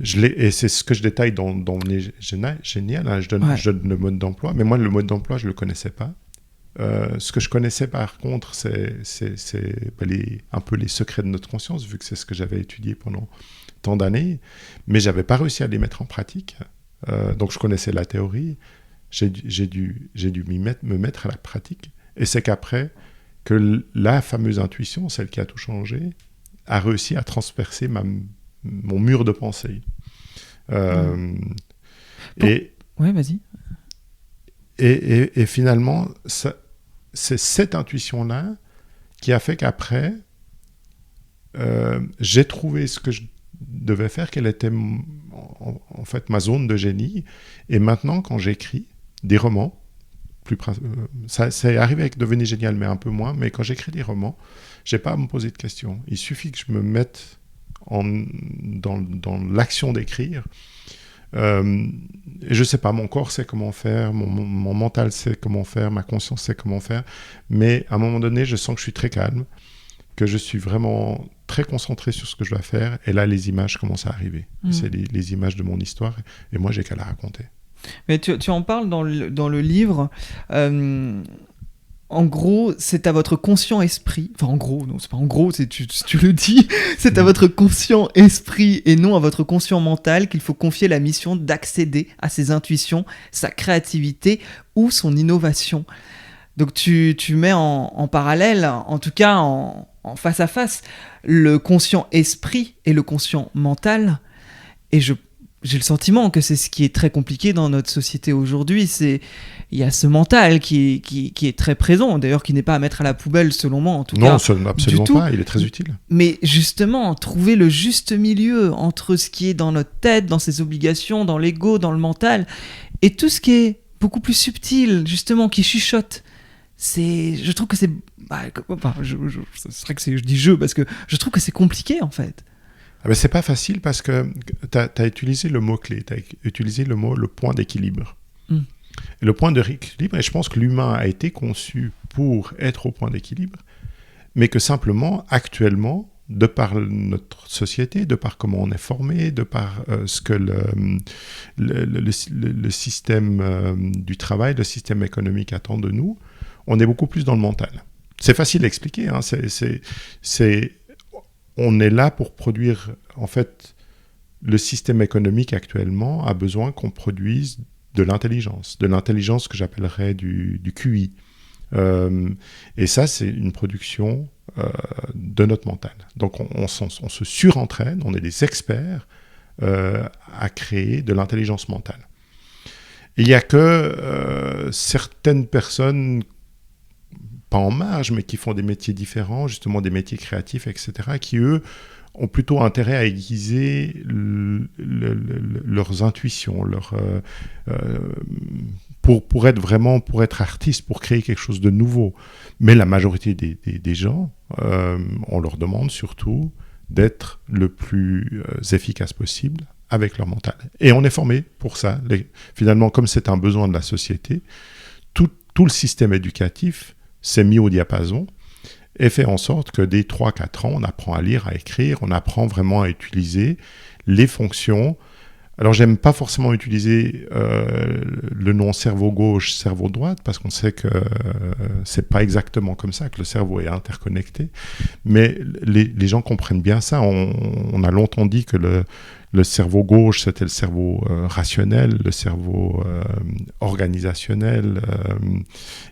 [SPEAKER 2] Et c'est ce que je détaille dans Génial, hein, je donne le mode d'emploi, mais moi, le mode d'emploi, je ne le connaissais pas. Ce que je connaissais par contre, c'est un peu les secrets de notre conscience, vu que c'est ce que j'avais étudié pendant tant d'années, mais je n'avais pas réussi à les mettre en pratique. Donc je connaissais la théorie, j'ai dû me mettre à la pratique, et c'est qu'après, que la fameuse intuition, celle qui a tout changé, a réussi à transpercer mon mur de pensée.
[SPEAKER 1] Ouais, vas-y.
[SPEAKER 2] Et finalement, c'est cette intuition-là qui a fait qu'après, j'ai trouvé ce que je devais faire, quelle était en fait ma zone de génie. Et maintenant, quand j'écris des romans, ça est arrivé avec Devenez génial, mais un peu moins, mais quand j'écris des romans, je n'ai pas à me poser de questions. Il suffit que je me mette dans l'action d'écrire. Je sais pas, mon corps sait comment faire, mon mental sait comment faire, ma conscience sait comment faire, mais à un moment donné, je sens que je suis très calme, que je suis vraiment très concentré sur ce que je dois faire, et là, les images commencent à arriver. C'est les images de mon histoire, et moi, j'ai qu'à la raconter.
[SPEAKER 1] Mais tu en parles dans le livre. En gros, c'est à votre conscient esprit. Enfin, en gros, non, c'est pas en gros, tu le dis. C'est à votre conscient esprit et non à votre conscient mental qu'il faut confier la mission d'accéder à ses intuitions, sa créativité ou son innovation. Donc, tu mets en parallèle, en tout cas en face à face, le conscient esprit et le conscient mental. Et j'ai le sentiment que c'est ce qui est très compliqué dans notre société aujourd'hui. Il y a ce mental qui est très présent, d'ailleurs qui n'est pas à mettre à la poubelle selon moi en tout cas.
[SPEAKER 2] Non, absolument pas, il est très utile.
[SPEAKER 1] Mais justement, trouver le juste milieu entre ce qui est dans notre tête, dans ses obligations, dans l'ego, dans le mental, et tout ce qui est beaucoup plus subtil, justement, qui chuchote. Je trouve que c'est... c'est vrai que je dis je, parce que je trouve que c'est compliqué en fait.
[SPEAKER 2] Ah ben c'est pas facile parce que tu as utilisé le mot-clé, tu as utilisé le point d'équilibre. Et le point d'équilibre, et je pense que l'humain a été conçu pour être au point d'équilibre, mais que simplement, actuellement, de par notre société, de par comment on est formé, de par ce que le système du travail, le système économique attend de nous, on est beaucoup plus dans le mental. C'est facile à expliquer, hein, on est là pour produire, en fait, le système économique actuellement a besoin qu'on produise de l'intelligence que j'appellerais du QI. Et ça, c'est une production de notre mental. Donc, on se surentraîne, on est des experts à créer de l'intelligence mentale. Il n'y a que certaines personnes, pas en marge, mais qui font des métiers différents, justement des métiers créatifs, etc., qui, eux, ont plutôt intérêt à aiguiser leurs intuitions, pour être artiste, pour créer quelque chose de nouveau. Mais la majorité des gens, on leur demande surtout d'être le plus efficace possible avec leur mental. Et on est formé pour ça. Finalement, comme c'est un besoin de la société, tout le système éducatif s'est mis au diapason et fait en sorte que dès 3-4 ans, on apprend à lire, à écrire, on apprend vraiment à utiliser les fonctions Alors, j'aime pas forcément utiliser le nom cerveau gauche, cerveau droite, parce qu'on sait que c'est pas exactement comme ça, que le cerveau est interconnecté. Mais les gens comprennent bien ça. On a longtemps dit que le cerveau gauche, c'était le cerveau rationnel, le cerveau organisationnel,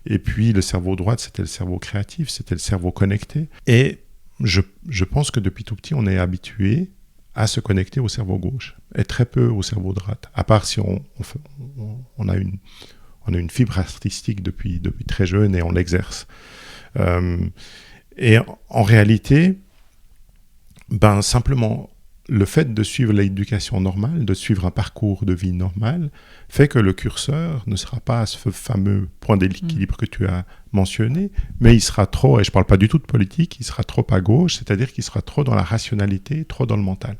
[SPEAKER 2] et puis le cerveau droite, c'était le cerveau créatif, c'était le cerveau connecté. Et je pense que depuis tout petit, on est habitué à se connecter au cerveau gauche et très peu au cerveau droite, à part si on a une fibre artistique depuis très jeune et on l'exerce. Et en réalité, simplement, le fait de suivre l'éducation normale, de suivre un parcours de vie normal, fait que le curseur ne sera pas à ce fameux point d'équilibre que tu as mentionné, mais il sera trop, et je ne parle pas du tout de politique, il sera trop à gauche, c'est-à-dire qu'il sera trop dans la rationalité, trop dans le mental.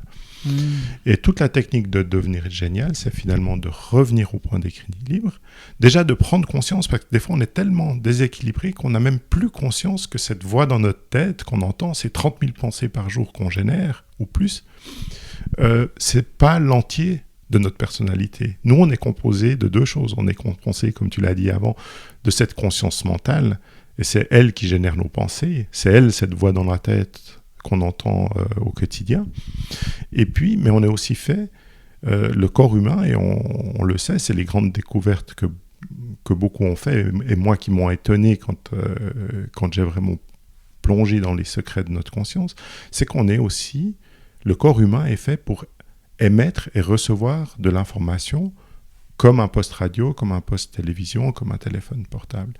[SPEAKER 2] Et toute la technique de devenir génial, c'est finalement de revenir au point d'équilibre, déjà de prendre conscience, parce que des fois on est tellement déséquilibré qu'on n'a même plus conscience que cette voix dans notre tête qu'on entend, ces 30 000 pensées par jour qu'on génère, ou plus, c'est pas l'entier de notre personnalité. Nous, on est composé de deux choses. On est composé, comme tu l'as dit avant, de cette conscience mentale, et c'est elle qui génère nos pensées, c'est elle, cette voix dans la tête qu'on entend au quotidien. Et puis, mais on est aussi fait, le corps humain, et on le sait, c'est les grandes découvertes que beaucoup ont fait, et moi qui m'ont étonné quand j'ai vraiment plongé dans les secrets de notre conscience, c'est qu'on est aussi, le corps humain est fait pour émettre et recevoir de l'information comme un poste radio, comme un poste télévision, comme un téléphone portable.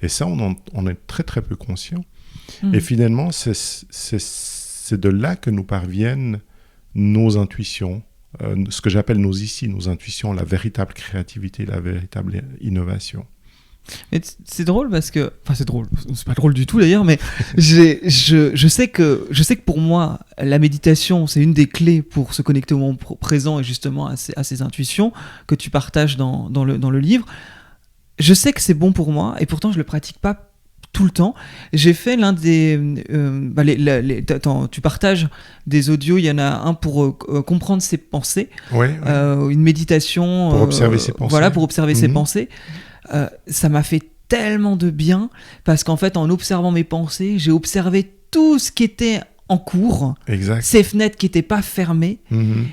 [SPEAKER 2] Et ça, on est très très peu conscient. Et finalement, c'est de là que nous parviennent nos intuitions, ce que j'appelle nos intuitions, la véritable créativité, la véritable innovation.
[SPEAKER 1] Mais c'est drôle parce que, enfin c'est drôle, c'est pas drôle du tout d'ailleurs, mais je sais que pour moi la méditation c'est une des clés pour se connecter au moment présent et justement à ces intuitions que tu partages dans le livre. Je sais que c'est bon pour moi et pourtant je le pratique pas tout le temps. J'ai fait l'un des... tu partages des audios, il y en a un pour comprendre ses pensées, une méditation...
[SPEAKER 2] Pour observer ses pensées.
[SPEAKER 1] Voilà, pour observer ses pensées. Ça m'a fait tellement de bien, parce qu'en fait, en observant mes pensées, j'ai observé tout ce qui était en cours,
[SPEAKER 2] exact.
[SPEAKER 1] Ces fenêtres qui n'étaient pas fermées,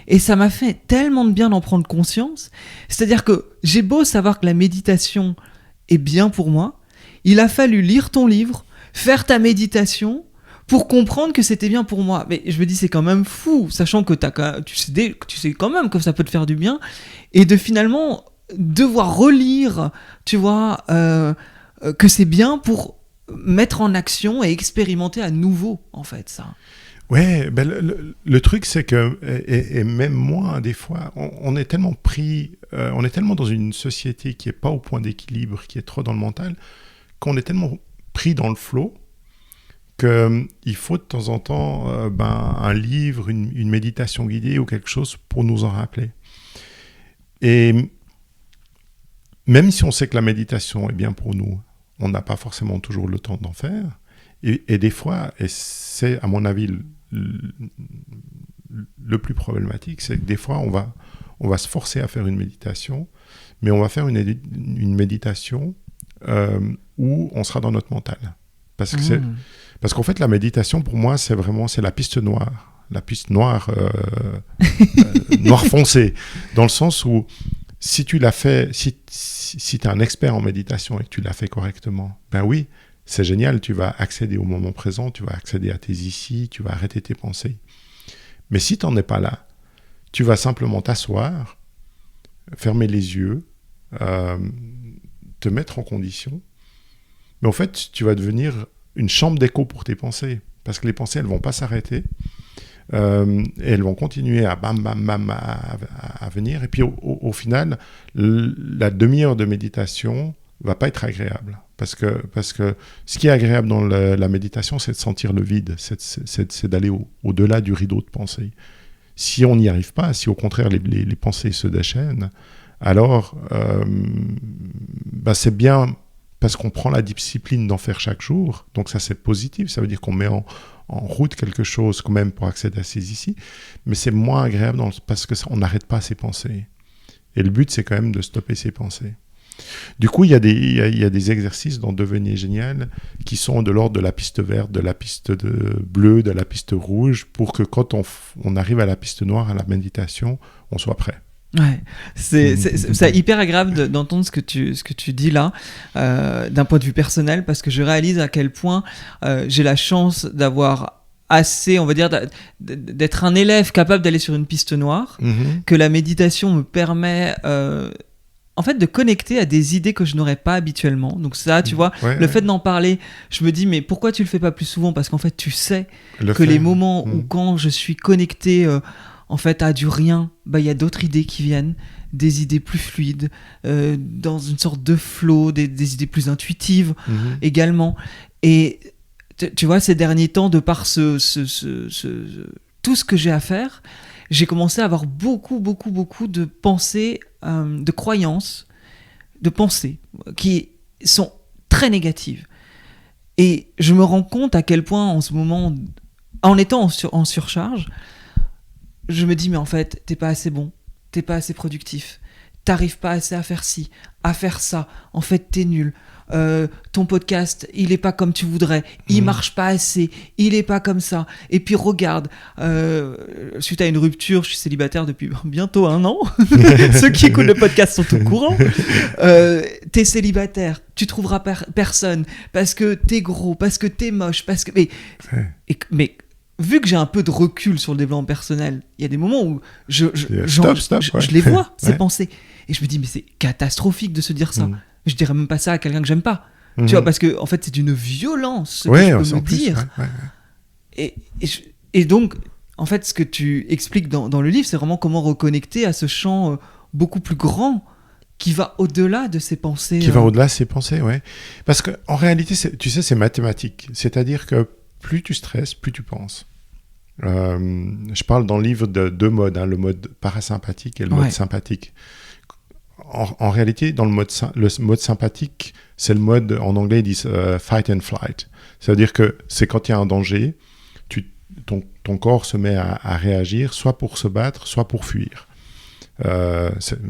[SPEAKER 1] et ça m'a fait tellement de bien d'en prendre conscience. C'est-à-dire que j'ai beau savoir que la méditation est bien pour moi, il a fallu lire ton livre, faire ta méditation pour comprendre que c'était bien pour moi. Mais je me dis, c'est quand même fou, sachant que tu sais quand même que ça peut te faire du bien, et de finalement devoir relire, tu vois, que c'est bien pour mettre en action et expérimenter à nouveau, en fait, ça.
[SPEAKER 2] Ouais, le truc, c'est que, et même moi, des fois, on est tellement pris, on est tellement dans une société qui n'est pas au point d'équilibre, qui est trop dans le mental, qu'on est tellement pris dans le flow qu'il faut de temps en temps un livre, une méditation guidée ou quelque chose pour nous en rappeler. Et même si on sait que la méditation est bien pour nous, on n'a pas forcément toujours le temps d'en faire. Et des fois, et c'est à mon avis le plus problématique, c'est que des fois on va se forcer à faire une méditation, mais on va faire une méditation où on sera dans notre mental. Parce qu'en fait, la méditation, pour moi, c'est la piste noire. La piste noire, noir foncé. Dans le sens où, si tu l'as fait, si tu es un expert en méditation et que tu l'as fait correctement, ben oui, c'est génial, tu vas accéder au moment présent, tu vas accéder à tes ici, tu vas arrêter tes pensées. Mais si tu n'en es pas là, tu vas simplement t'asseoir, fermer les yeux, te mettre en condition. Mais en fait, tu vas devenir une chambre d'écho pour tes pensées. Parce que les pensées, elles ne vont pas s'arrêter. Et elles vont continuer à bam, bam, bam, à venir. Et puis au final, la demi-heure de méditation va pas être agréable. Parce que ce qui est agréable dans la méditation, c'est de sentir le vide. C'est d'aller au-delà du rideau de pensée. Si on n'y arrive pas, si au contraire les pensées se déchaînent, alors c'est bien parce qu'on prend la discipline d'en faire chaque jour. Donc ça, c'est positif. Ça veut dire qu'on met en route quelque chose quand même pour accéder à ces ici. Mais c'est moins agréable parce qu'on n'arrête pas ces pensées. Et le but, c'est quand même de stopper ses pensées. Du coup, il y a des exercices dans Devenir génial qui sont de l'ordre de la piste verte, de la piste bleue, de la piste rouge, pour que quand on arrive à la piste noire, à la méditation, on soit prêt.
[SPEAKER 1] Ouais, c'est hyper agréable d'entendre ce que tu dis là, d'un point de vue personnel, parce que je réalise à quel point j'ai la chance d'avoir assez, on va dire, d'être un élève capable d'aller sur une piste noire, que la méditation me permet en fait de connecter à des idées que je n'aurais pas habituellement. Donc ça, tu vois, le fait d'en parler, je me dis mais pourquoi tu le fais pas plus souvent? Parce qu'en fait tu sais les moments où quand je suis connecté en fait à du rien, il y a d'autres idées qui viennent, des idées plus fluides, dans une sorte de flow, des idées plus intuitives également. Et tu vois, ces derniers temps, de par tout ce que j'ai à faire, j'ai commencé à avoir beaucoup de pensées, de croyances, de pensées qui sont très négatives. Et je me rends compte à quel point en ce moment, en étant en surcharge, je me dis mais en fait, t'es pas assez bon, t'es pas assez productif, t'arrives pas assez à faire ci, à faire ça, en fait t'es nul. Ton podcast, il est pas comme tu voudrais, il marche pas assez, il est pas comme ça. Et puis regarde, suite à une rupture, je suis célibataire depuis bientôt 1 an. Ceux qui écoutent le podcast sont au courant. T'es célibataire, tu trouveras personne parce que t'es gros, parce que t'es moche, parce que mais vu que j'ai un peu de recul sur le développement personnel, il y a des moments où je les vois, ces pensées, et je me dis mais c'est catastrophique de se dire ça. Je dirais même pas ça à quelqu'un que j'aime pas. Tu vois, parce que en fait, c'est d'une violence ce que je peux me dire. Et donc, en fait, ce que tu expliques dans le livre, c'est vraiment comment reconnecter à ce champ beaucoup plus grand qui va au-delà de ces pensées.
[SPEAKER 2] Qui va au-delà de ces pensées, ouais. Parce qu'en réalité, tu sais, c'est mathématique. C'est-à-dire que plus tu stresses, plus tu penses. Je parle dans le livre de 2 modes, le mode parasympathique et le mode sympathique. En réalité, dans le mode sympathique, c'est le mode, en anglais, ils disent fight and flight. C'est-à-dire que c'est quand il y a un danger, ton corps se met à réagir, soit pour se battre, soit pour fuir. C'est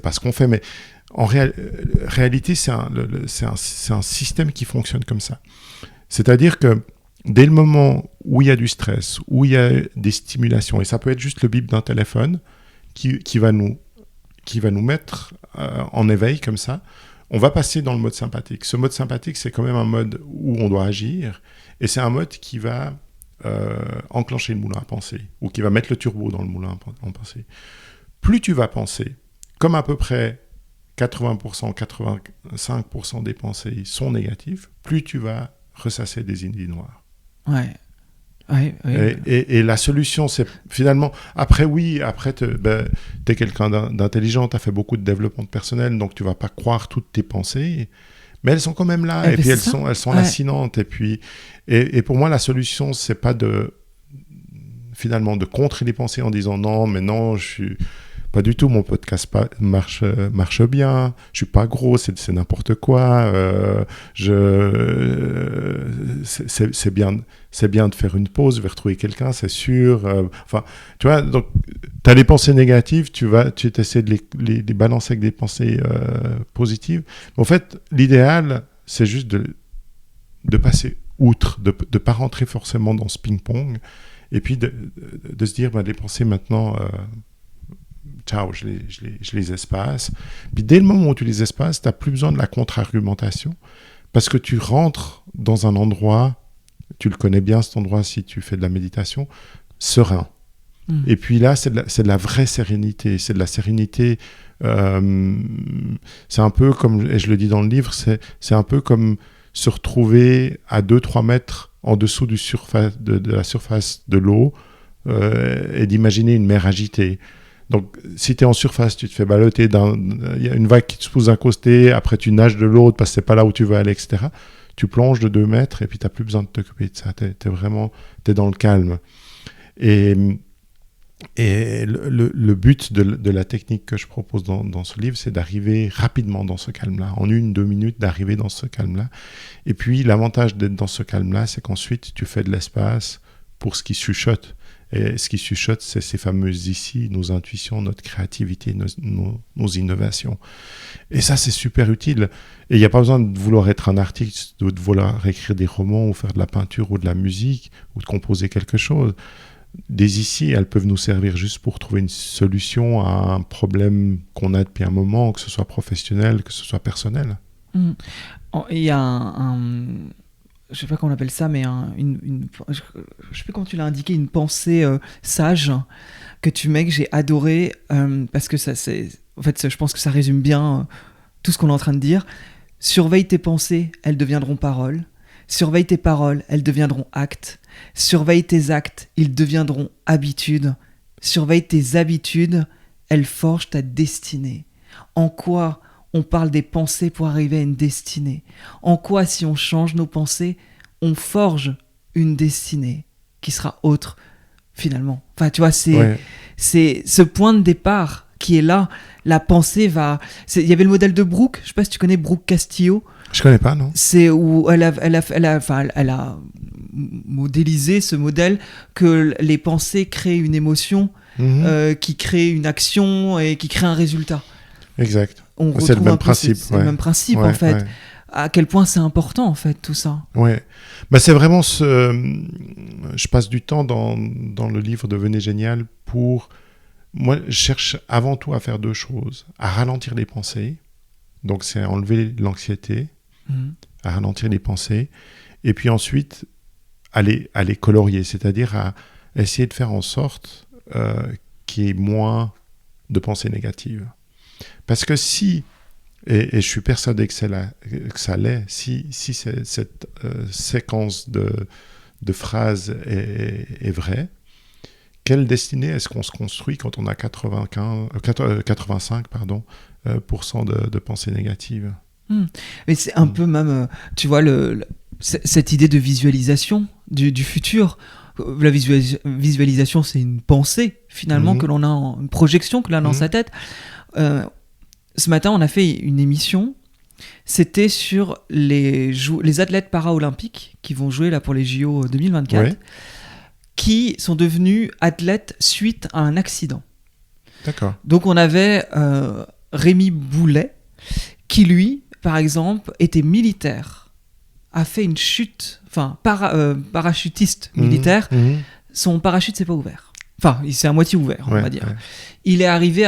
[SPEAKER 2] pas ce qu'on fait, mais en réalité, c'est un système qui fonctionne comme ça. C'est-à-dire que dès le moment où il y a du stress, où il y a des stimulations, et ça peut être juste le bip d'un téléphone, qui va nous mettre en éveil comme ça, on va passer dans le mode sympathique. Ce mode sympathique, c'est quand même un mode où on doit agir, et c'est un mode qui va enclencher le moulin à penser, ou qui va mettre le turbo dans le moulin à penser. Plus tu vas penser, comme à peu près 80%, 85% des pensées sont négatives, plus tu vas ressasser des idées noires.
[SPEAKER 1] Ouais.
[SPEAKER 2] Et la solution, c'est finalement, après t'es quelqu'un d'intelligent, t'as fait beaucoup de développement personnel, donc tu vas pas croire toutes tes pensées, mais elles sont quand même là, et puis elles sont lancinantes, et pour moi, la solution, c'est pas finalement de contrer les pensées en disant non, je suis pas du tout, mon podcast marche bien, je suis pas gros, c'est n'importe quoi, c'est bien de faire une pause, je vais retrouver quelqu'un, c'est sûr. Enfin, tu vois, donc tu as les pensées négatives, tu essaies de les balancer avec des pensées positives. Mais en fait, l'idéal, c'est juste de passer outre, de pas rentrer forcément dans ce ping-pong, et puis de se dire, les pensées maintenant... ciao, je les espace. Puis dès le moment où tu les espaces, tu n'as plus besoin de la contre-argumentation parce que tu rentres dans un endroit, tu le connais bien cet endroit si tu fais de la méditation, serein. Et puis là, c'est de la vraie sérénité. C'est de la sérénité. C'est un peu comme, et je le dis dans le livre, c'est un peu comme se retrouver à 2-3 mètres en dessous de la surface de l'eau et d'imaginer une mer agitée. Donc, si tu es en surface, tu te fais balloter, il y a une vague qui te pousse d'un côté, après tu nages de l'autre parce que c'est pas là où tu veux aller, etc. Tu plonges de 2 mètres et puis tu n'as plus besoin de t'occuper de ça. T'es dans le calme. Et le but de la technique que je propose dans ce livre, c'est d'arriver rapidement dans ce calme-là. En 1-2 minutes, d'arriver dans ce calme-là. Et puis, l'avantage d'être dans ce calme-là, c'est qu'ensuite, tu fais de l'espace pour ce qui chuchote. Et ce qui chuchote, c'est ces fameuses ici, nos intuitions, notre créativité, nos innovations. Et ça, c'est super utile. Et il n'y a pas besoin de vouloir être un artiste, de vouloir écrire des romans ou faire de la peinture ou de la musique ou de composer quelque chose. Des ici, elles peuvent nous servir juste pour trouver une solution à un problème qu'on a depuis un moment, que ce soit professionnel, que ce soit personnel.
[SPEAKER 1] Il y a je sais pas comment on appelle ça, mais je sais plus comment tu l'as indiqué, une pensée sage que tu mets, que j'ai adoré, parce que en fait, je pense que ça résume bien tout ce qu'on est en train de dire. Surveille tes pensées, elles deviendront paroles. Surveille tes paroles, elles deviendront actes. Surveille tes actes, ils deviendront habitudes. Surveille tes habitudes, elles forgent ta destinée. En quoi on parle des pensées pour arriver à une destinée? En quoi, si on change nos pensées, on forge une destinée qui sera autre, finalement? Enfin, tu vois, c'est ce point de départ qui est là. La pensée va... Il y avait le modèle de Brooke, je sais pas si tu connais Brooke Castillo.
[SPEAKER 2] Je connais pas, non.
[SPEAKER 1] C'est où elle a modélisé ce modèle que les pensées créent une émotion, qui crée une action et qui crée un résultat.
[SPEAKER 2] Exact.
[SPEAKER 1] On
[SPEAKER 2] C'est le même principe.
[SPEAKER 1] C'est le même principe, en fait. À quel point c'est important, en fait, tout ça.
[SPEAKER 2] Ouais. Bah, c'est vraiment je passe du temps dans le livre Devenez génial pour... Moi, je cherche avant tout à faire deux choses. À ralentir les pensées. Donc, c'est enlever l'anxiété, à ralentir les pensées. Et puis ensuite, à les colorier. C'est-à-dire à essayer de faire en sorte qu'il y ait moins de pensées négatives. Parce que si, et je suis persuadé que ça l'est, si cette séquence de phrases est vraie, quelle destinée est-ce qu'on se construit quand on a 85% de pensées négatives?
[SPEAKER 1] Mais c'est un peu même, tu vois, cette idée de visualisation du futur. La visualisation, c'est une pensée, finalement, que l'on a, une projection que l'on a dans sa tête. Ce matin, on a fait une émission. C'était sur les athlètes para-olympiques qui vont jouer là pour les JO 2024, qui sont devenus athlètes suite à un accident.
[SPEAKER 2] D'accord.
[SPEAKER 1] Donc on avait Rémi Boulet, qui lui, par exemple, était militaire, a fait une chute, enfin parachutiste militaire. Son parachute s'est pas ouvert. Enfin, il s'est à moitié ouvert, on va dire. Ouais. Il est arrivé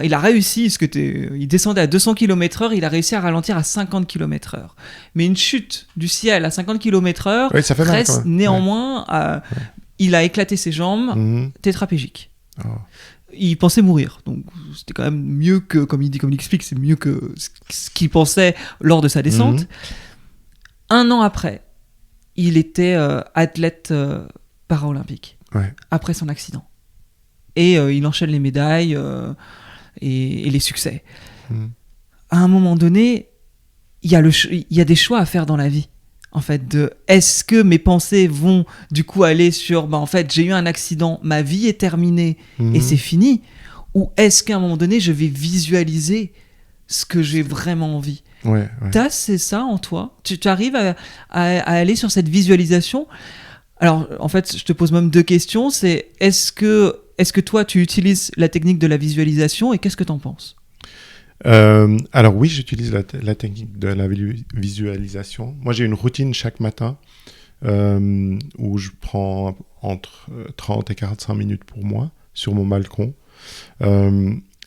[SPEAKER 1] il a réussi, il descendait à 200 km/h, il a réussi à ralentir à 50 km/h. Mais une chute du ciel à 50 km/h reste néanmoins, il a éclaté ses jambes, tétraplégique. Oh. Il pensait mourir, donc c'était quand même mieux que, comme il explique, c'est mieux que ce qu'il pensait lors de sa descente. 1 an après, il était athlète paralympique, après son accident. Et il enchaîne les médailles et les succès. À un moment donné, il y a des choix à faire dans la vie. En fait, est-ce que mes pensées vont du coup aller sur en fait, j'ai eu un accident, ma vie est terminée et c'est fini, ou est-ce qu'à un moment donné, je vais visualiser ce que j'ai vraiment envie? C'est ça en toi? Tu arrives à aller sur cette visualisation? Alors, en fait, je te pose même 2 questions. C'est est-ce que toi, tu utilises la technique de la visualisation et qu'est-ce que tu en penses?
[SPEAKER 2] Alors oui, j'utilise la technique de la visualisation. Moi, j'ai une routine chaque matin où je prends entre 30 et 45 minutes pour moi sur mon balcon.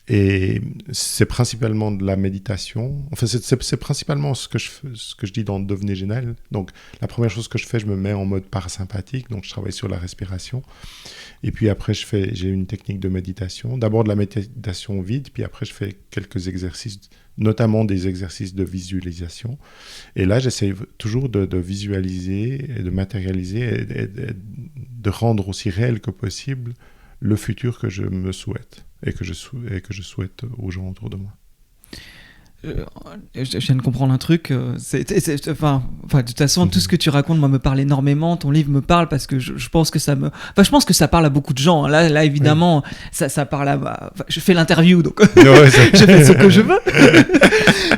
[SPEAKER 2] Et c'est principalement de la méditation. Enfin, c'est principalement ce que je dis dans Devenez génial. Donc, la première chose que je fais, je me mets en mode parasympathique. Donc, je travaille sur la respiration. Et puis après, j'ai une technique de méditation. D'abord de la méditation vide, puis après, je fais quelques exercices, notamment des exercices de visualisation. Et là, j'essaie toujours de visualiser et de matérialiser et de rendre aussi réel que possible le futur que je me souhaite et que je souhaite aux gens autour de moi.
[SPEAKER 1] je viens de comprendre un truc. Enfin, de toute façon, tout ce que tu racontes, moi, me parle énormément. Ton livre me parle parce que je pense que ça me. Enfin, je pense que ça parle à beaucoup de gens. Là, évidemment, ça parle à. Enfin, je fais l'interview, donc je fais ce que je veux.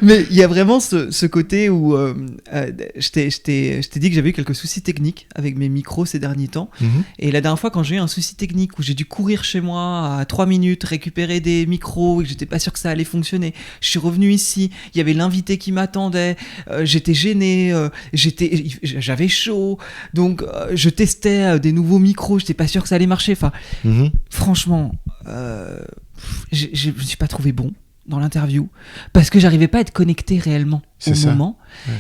[SPEAKER 1] Mais il y a vraiment ce côté où je t'ai dit que j'avais eu quelques soucis techniques avec mes micros ces derniers temps. Et la dernière fois, quand j'ai eu un souci technique où j'ai dû courir chez moi à 3 minutes, récupérer des micros et que j'étais pas sûr que ça allait fonctionner, je suis revenu ici, il y avait l'invité qui m'attendait, j'étais gêné, j'avais chaud, donc je testais des nouveaux micros, j'étais pas sûr que ça allait marcher. Enfin, franchement, je me suis pas trouvé bon dans l'interview parce que j'arrivais pas à être connecté réellement moment. Ouais.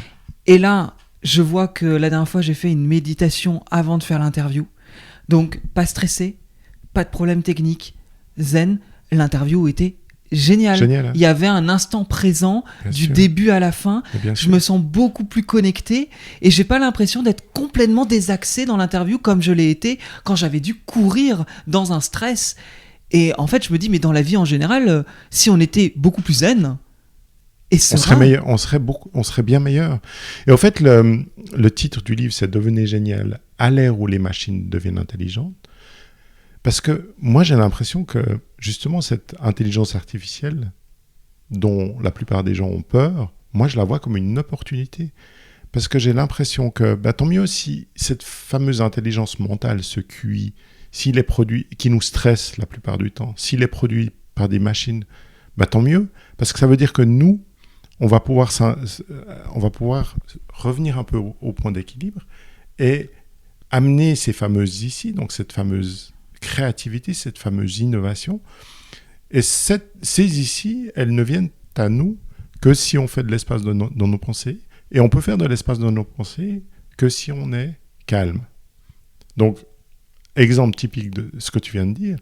[SPEAKER 1] Et là, je vois que la dernière fois, j'ai fait une méditation avant de faire l'interview. Donc, pas stressé, pas de problème technique, zen. L'interview était géniale. Hein. Il y avait un instant présent du début à la fin. Je me sens beaucoup plus connecté et j'ai pas l'impression d'être complètement désaxé dans l'interview comme je l'ai été quand j'avais dû courir dans un stress. Et en fait, je me dis, mais dans la vie en général, si on était beaucoup plus zen, et
[SPEAKER 2] on serait bien meilleur. Et en fait, le titre du livre, c'est « Devenez génial à l'ère où les machines deviennent intelligentes ». Parce que moi, j'ai l'impression que, justement, cette intelligence artificielle, dont la plupart des gens ont peur, moi, je la vois comme une opportunité. Parce que j'ai l'impression que, tant mieux si cette fameuse intelligence mentale, ce QI, s'il est produit, qui nous stresse la plupart du temps, s'il est produit par des machines, tant mieux, parce que ça veut dire que nous, on va pouvoir revenir un peu au point d'équilibre et amener ces fameuses ici, donc cette fameuse créativité, cette fameuse innovation. Et ces ici, elles ne viennent à nous que si on fait de l'espace dans nos pensées, et on peut faire de l'espace dans nos pensées que si on est calme. Donc, exemple typique de ce que tu viens de dire,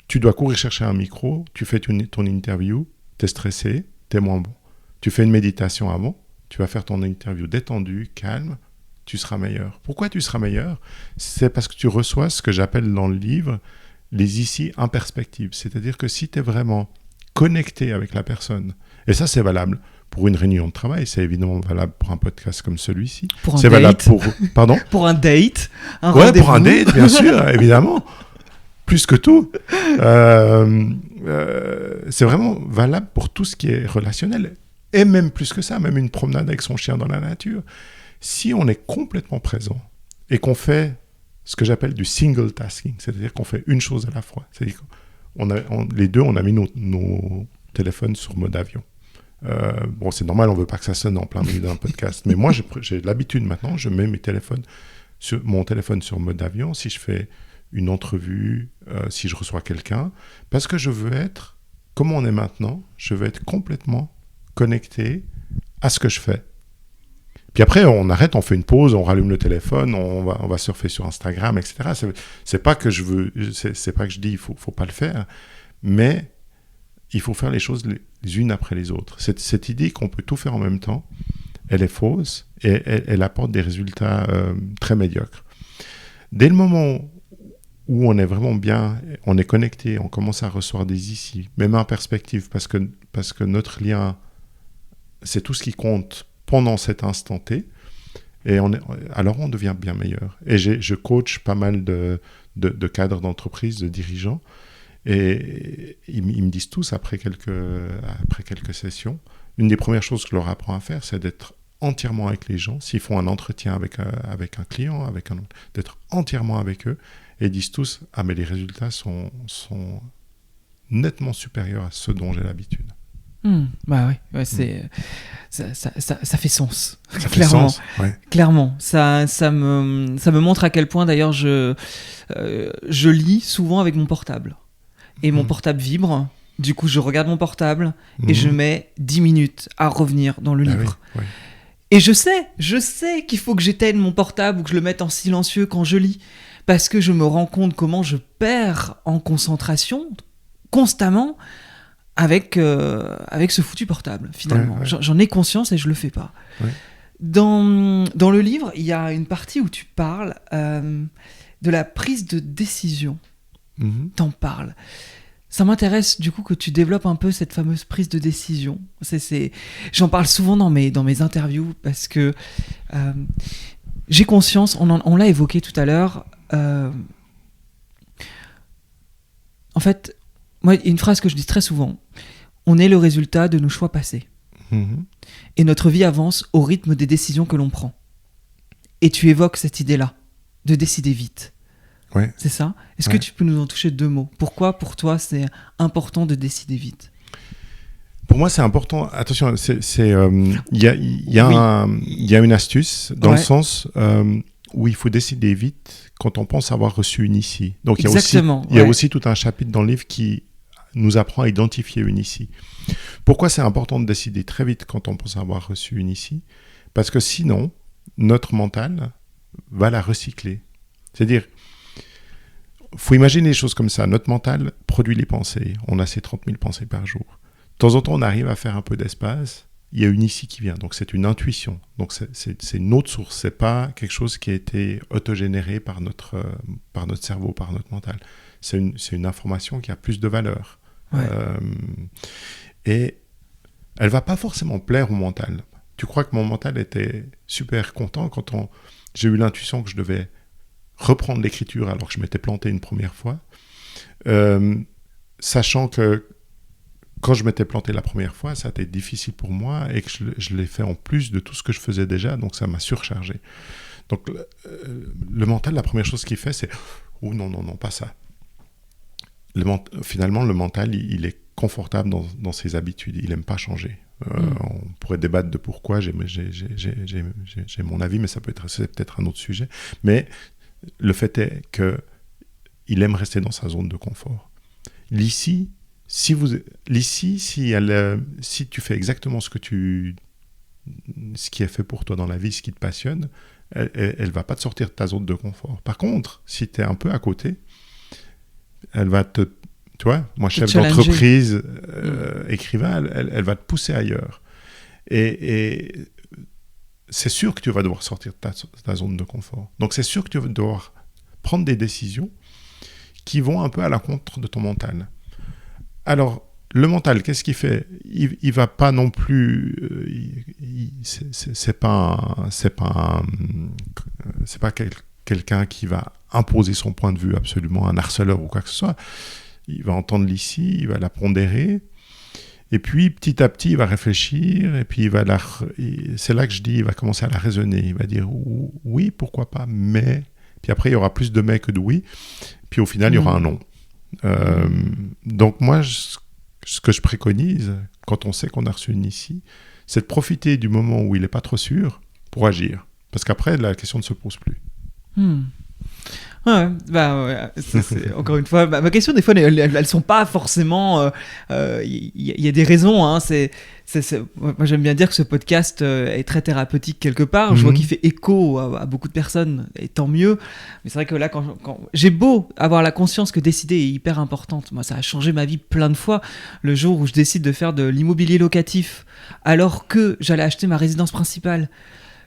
[SPEAKER 2] tu dois courir chercher un micro, tu fais ton interview, t'es stressé, t'es moins bon. Tu fais une méditation avant, tu vas faire ton interview détendu, calme, tu seras meilleur. Pourquoi tu seras meilleur ? C'est parce que tu reçois ce que j'appelle dans le livre les ici en perspective. C'est-à-dire que si tu es vraiment connecté avec la personne, et ça c'est valable pour une réunion de travail, c'est évidemment valable pour un podcast comme celui-ci.
[SPEAKER 1] Pour un
[SPEAKER 2] c'est
[SPEAKER 1] date.
[SPEAKER 2] Valable pour... Pardon ?
[SPEAKER 1] Pour un date, un
[SPEAKER 2] rendez-vous.
[SPEAKER 1] Ouais,
[SPEAKER 2] pour un date, bien sûr, évidemment. Plus que tout. C'est vraiment valable pour tout ce qui est relationnel. Et même plus que ça, même une promenade avec son chien dans la nature. Si on est complètement présent et qu'on fait ce que j'appelle du single tasking, c'est-à-dire qu'on fait une chose à la fois, c'est-à-dire les deux, on a mis nos téléphones sur mode avion. C'est normal, on ne veut pas que ça sonne en plein milieu d'un podcast, mais moi, j'ai l'habitude maintenant, je mets mon téléphone sur mode avion si je fais une entrevue, si je reçois quelqu'un, parce que je veux être, comme on est maintenant, je veux être complètement connecté à ce que je fais. Puis après, on arrête, on fait une pause, on rallume le téléphone, on va surfer sur Instagram, etc. C'est pas que c'est pas que je dis il faut pas le faire, mais il faut faire les choses les unes après les autres. Cette idée qu'on peut tout faire en même temps, elle est fausse et elle apporte des résultats très médiocres. Dès le moment où on est vraiment bien, on est connecté, on commence à recevoir des ici, même en perspective, parce que notre lien, c'est tout ce qui compte pendant cet instant T, et alors on devient bien meilleur. Et je coach pas mal de cadres d'entreprise, de dirigeants, et ils me disent tous, après quelques sessions, une des premières choses que je leur apprends à faire, c'est d'être entièrement avec les gens. S'ils font un entretien avec un client, d'être entièrement avec eux, et ils disent tous, mais les résultats sont nettement supérieurs à ceux dont j'ai l'habitude.
[SPEAKER 1] Ouais, c'est ça fait sens.
[SPEAKER 2] Ça
[SPEAKER 1] clairement.
[SPEAKER 2] Fait sens, ouais.
[SPEAKER 1] Clairement, ça me montre à quel point d'ailleurs je lis souvent avec mon portable et mon portable vibre. Du coup, je regarde mon portable et je mets 10 minutes à revenir dans le livre.
[SPEAKER 2] Oui.
[SPEAKER 1] Et je sais qu'il faut que j'éteigne mon portable ou que je le mette en silencieux quand je lis, parce que je me rends compte comment je perds en concentration constamment avec ce foutu portable, finalement. Ouais. J'en ai conscience et je le fais pas.
[SPEAKER 2] Ouais.
[SPEAKER 1] Dans le livre, il y a une partie où tu parles de la prise de décision. T'en parles. Ça m'intéresse du coup que tu développes un peu cette fameuse prise de décision. J'en parle souvent dans mes interviews parce que j'ai conscience, on l'a évoqué tout à l'heure, en fait, moi, il y a une phrase que je dis très souvent, on est le résultat de nos choix passés. Et notre vie avance au rythme des décisions que l'on prend. Et tu évoques cette idée-là, de décider vite.
[SPEAKER 2] Ouais.
[SPEAKER 1] C'est ça ? Est-ce que tu peux nous en toucher 2 mots ? Pourquoi, pour toi, c'est important de décider vite ?
[SPEAKER 2] Pour moi, c'est important. Attention, il y a une astuce dans le sens où il faut décider vite quand on pense avoir reçu une ICI. Donc, il y a aussi tout un chapitre dans le livre qui nous apprend à identifier une ICI. Pourquoi c'est important de décider très vite quand on pense avoir reçu une ICI ? Parce que sinon, notre mental va la recycler. C'est-à-dire, il faut imaginer les choses comme ça. Notre mental produit les pensées. On a ces 30 000 pensées par jour. De temps en temps, on arrive à faire un peu d'espace. Il y a une ICI qui vient. Donc, c'est une intuition. Donc, c'est une autre source. Ce n'est pas quelque chose qui a été autogénéré par notre cerveau, par notre mental. C'est une information qui a plus de valeur.
[SPEAKER 1] Ouais.
[SPEAKER 2] Et elle ne va pas forcément plaire au mental. Tu crois que mon mental était super content quand j'ai eu l'intuition que je devais reprendre l'écriture alors que je m'étais planté une première fois, sachant que quand je m'étais planté la première fois, ça a été difficile pour moi et que je l'ai fait en plus de tout ce que je faisais déjà, donc ça m'a surchargé. Donc le mental, la première chose qu'il fait, c'est « Oh non, pas ça ». Finalement, le mental, il est confortable dans ses habitudes, il n'aime pas changer. On pourrait débattre de pourquoi, j'ai mon avis, mais c'est peut-être un autre sujet. Mais le fait est qu'il aime rester dans sa zone de confort. L'ICI, si tu fais exactement ce qui est fait pour toi dans la vie, ce qui te passionne, elle va pas te sortir de ta zone de confort. Par contre, si tu es un peu à côté, elle va tu vois, moi chef d'entreprise, écrivain, elle va te pousser ailleurs. Et c'est sûr que tu vas devoir sortir de ta zone de confort. Donc c'est sûr que tu vas devoir prendre des décisions qui vont un peu à l'encontre de ton mental. Alors, le mental, qu'est-ce qu'il fait ? Il va pas non plus... c'est pas quelqu'un qui va imposer son point de vue absolument, un harceleur ou quoi que ce soit. Il va entendre l'ICI, il va la pondérer, et puis petit à petit, il va réfléchir, et puis c'est là que je dis, il va commencer à la raisonner. Il va dire oui, pourquoi pas, mais... Puis après, il y aura plus de mais que de oui, puis au final, il y aura un non. Donc moi, ce que je préconise, quand on sait qu'on a reçu une ICI, c'est de profiter du moment où il n'est pas trop sûr pour agir. Parce qu'après, la question ne se pose plus.
[SPEAKER 1] Encore une fois, ma question, des fois, elles sont pas forcément... Il y a des raisons. Hein, moi, j'aime bien dire que ce podcast est très thérapeutique quelque part. Je vois qu'il fait écho à beaucoup de personnes, et tant mieux. Mais c'est vrai que là, quand j'ai beau avoir la conscience que décider est hyper importante. Moi, ça a changé ma vie plein de fois. Le jour où je décide de faire de l'immobilier locatif, alors que j'allais acheter ma résidence principale,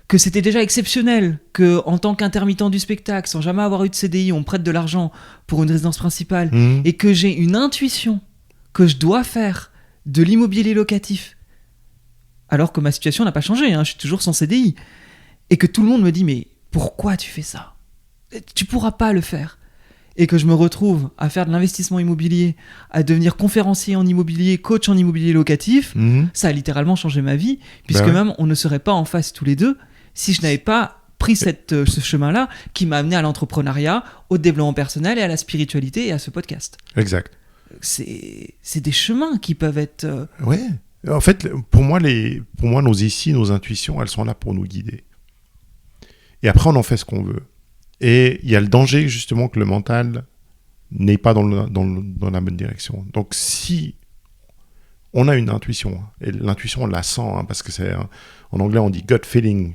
[SPEAKER 1] que c'était déjà exceptionnel qu'en tant qu'intermittent du spectacle, sans jamais avoir eu de CDI, on prête de l'argent pour une résidence principale, et que j'ai une intuition que je dois faire de l'immobilier locatif, alors que ma situation n'a pas changé, je suis toujours sans CDI, et que tout le monde me dit « mais pourquoi tu fais ça ? Tu pourras pas le faire !» Et que je me retrouve à faire de l'investissement immobilier, à devenir conférencier en immobilier, coach en immobilier locatif, ça a littéralement changé ma vie, puisque même on ne serait pas en face tous les deux si je n'avais pas pris ce chemin-là qui m'a amené à l'entrepreneuriat, au développement personnel et à la spiritualité et à ce podcast.
[SPEAKER 2] Exact.
[SPEAKER 1] C'est des chemins qui peuvent être...
[SPEAKER 2] Ouais. En fait, pour moi, nos ICI, nos intuitions, elles sont là pour nous guider. Et après, on en fait ce qu'on veut. Et il y a le danger, justement, que le mental n'aille pas dans la bonne direction. Donc, si on a une intuition, et l'intuition, on la sent, parce que en anglais, on dit gut feeling,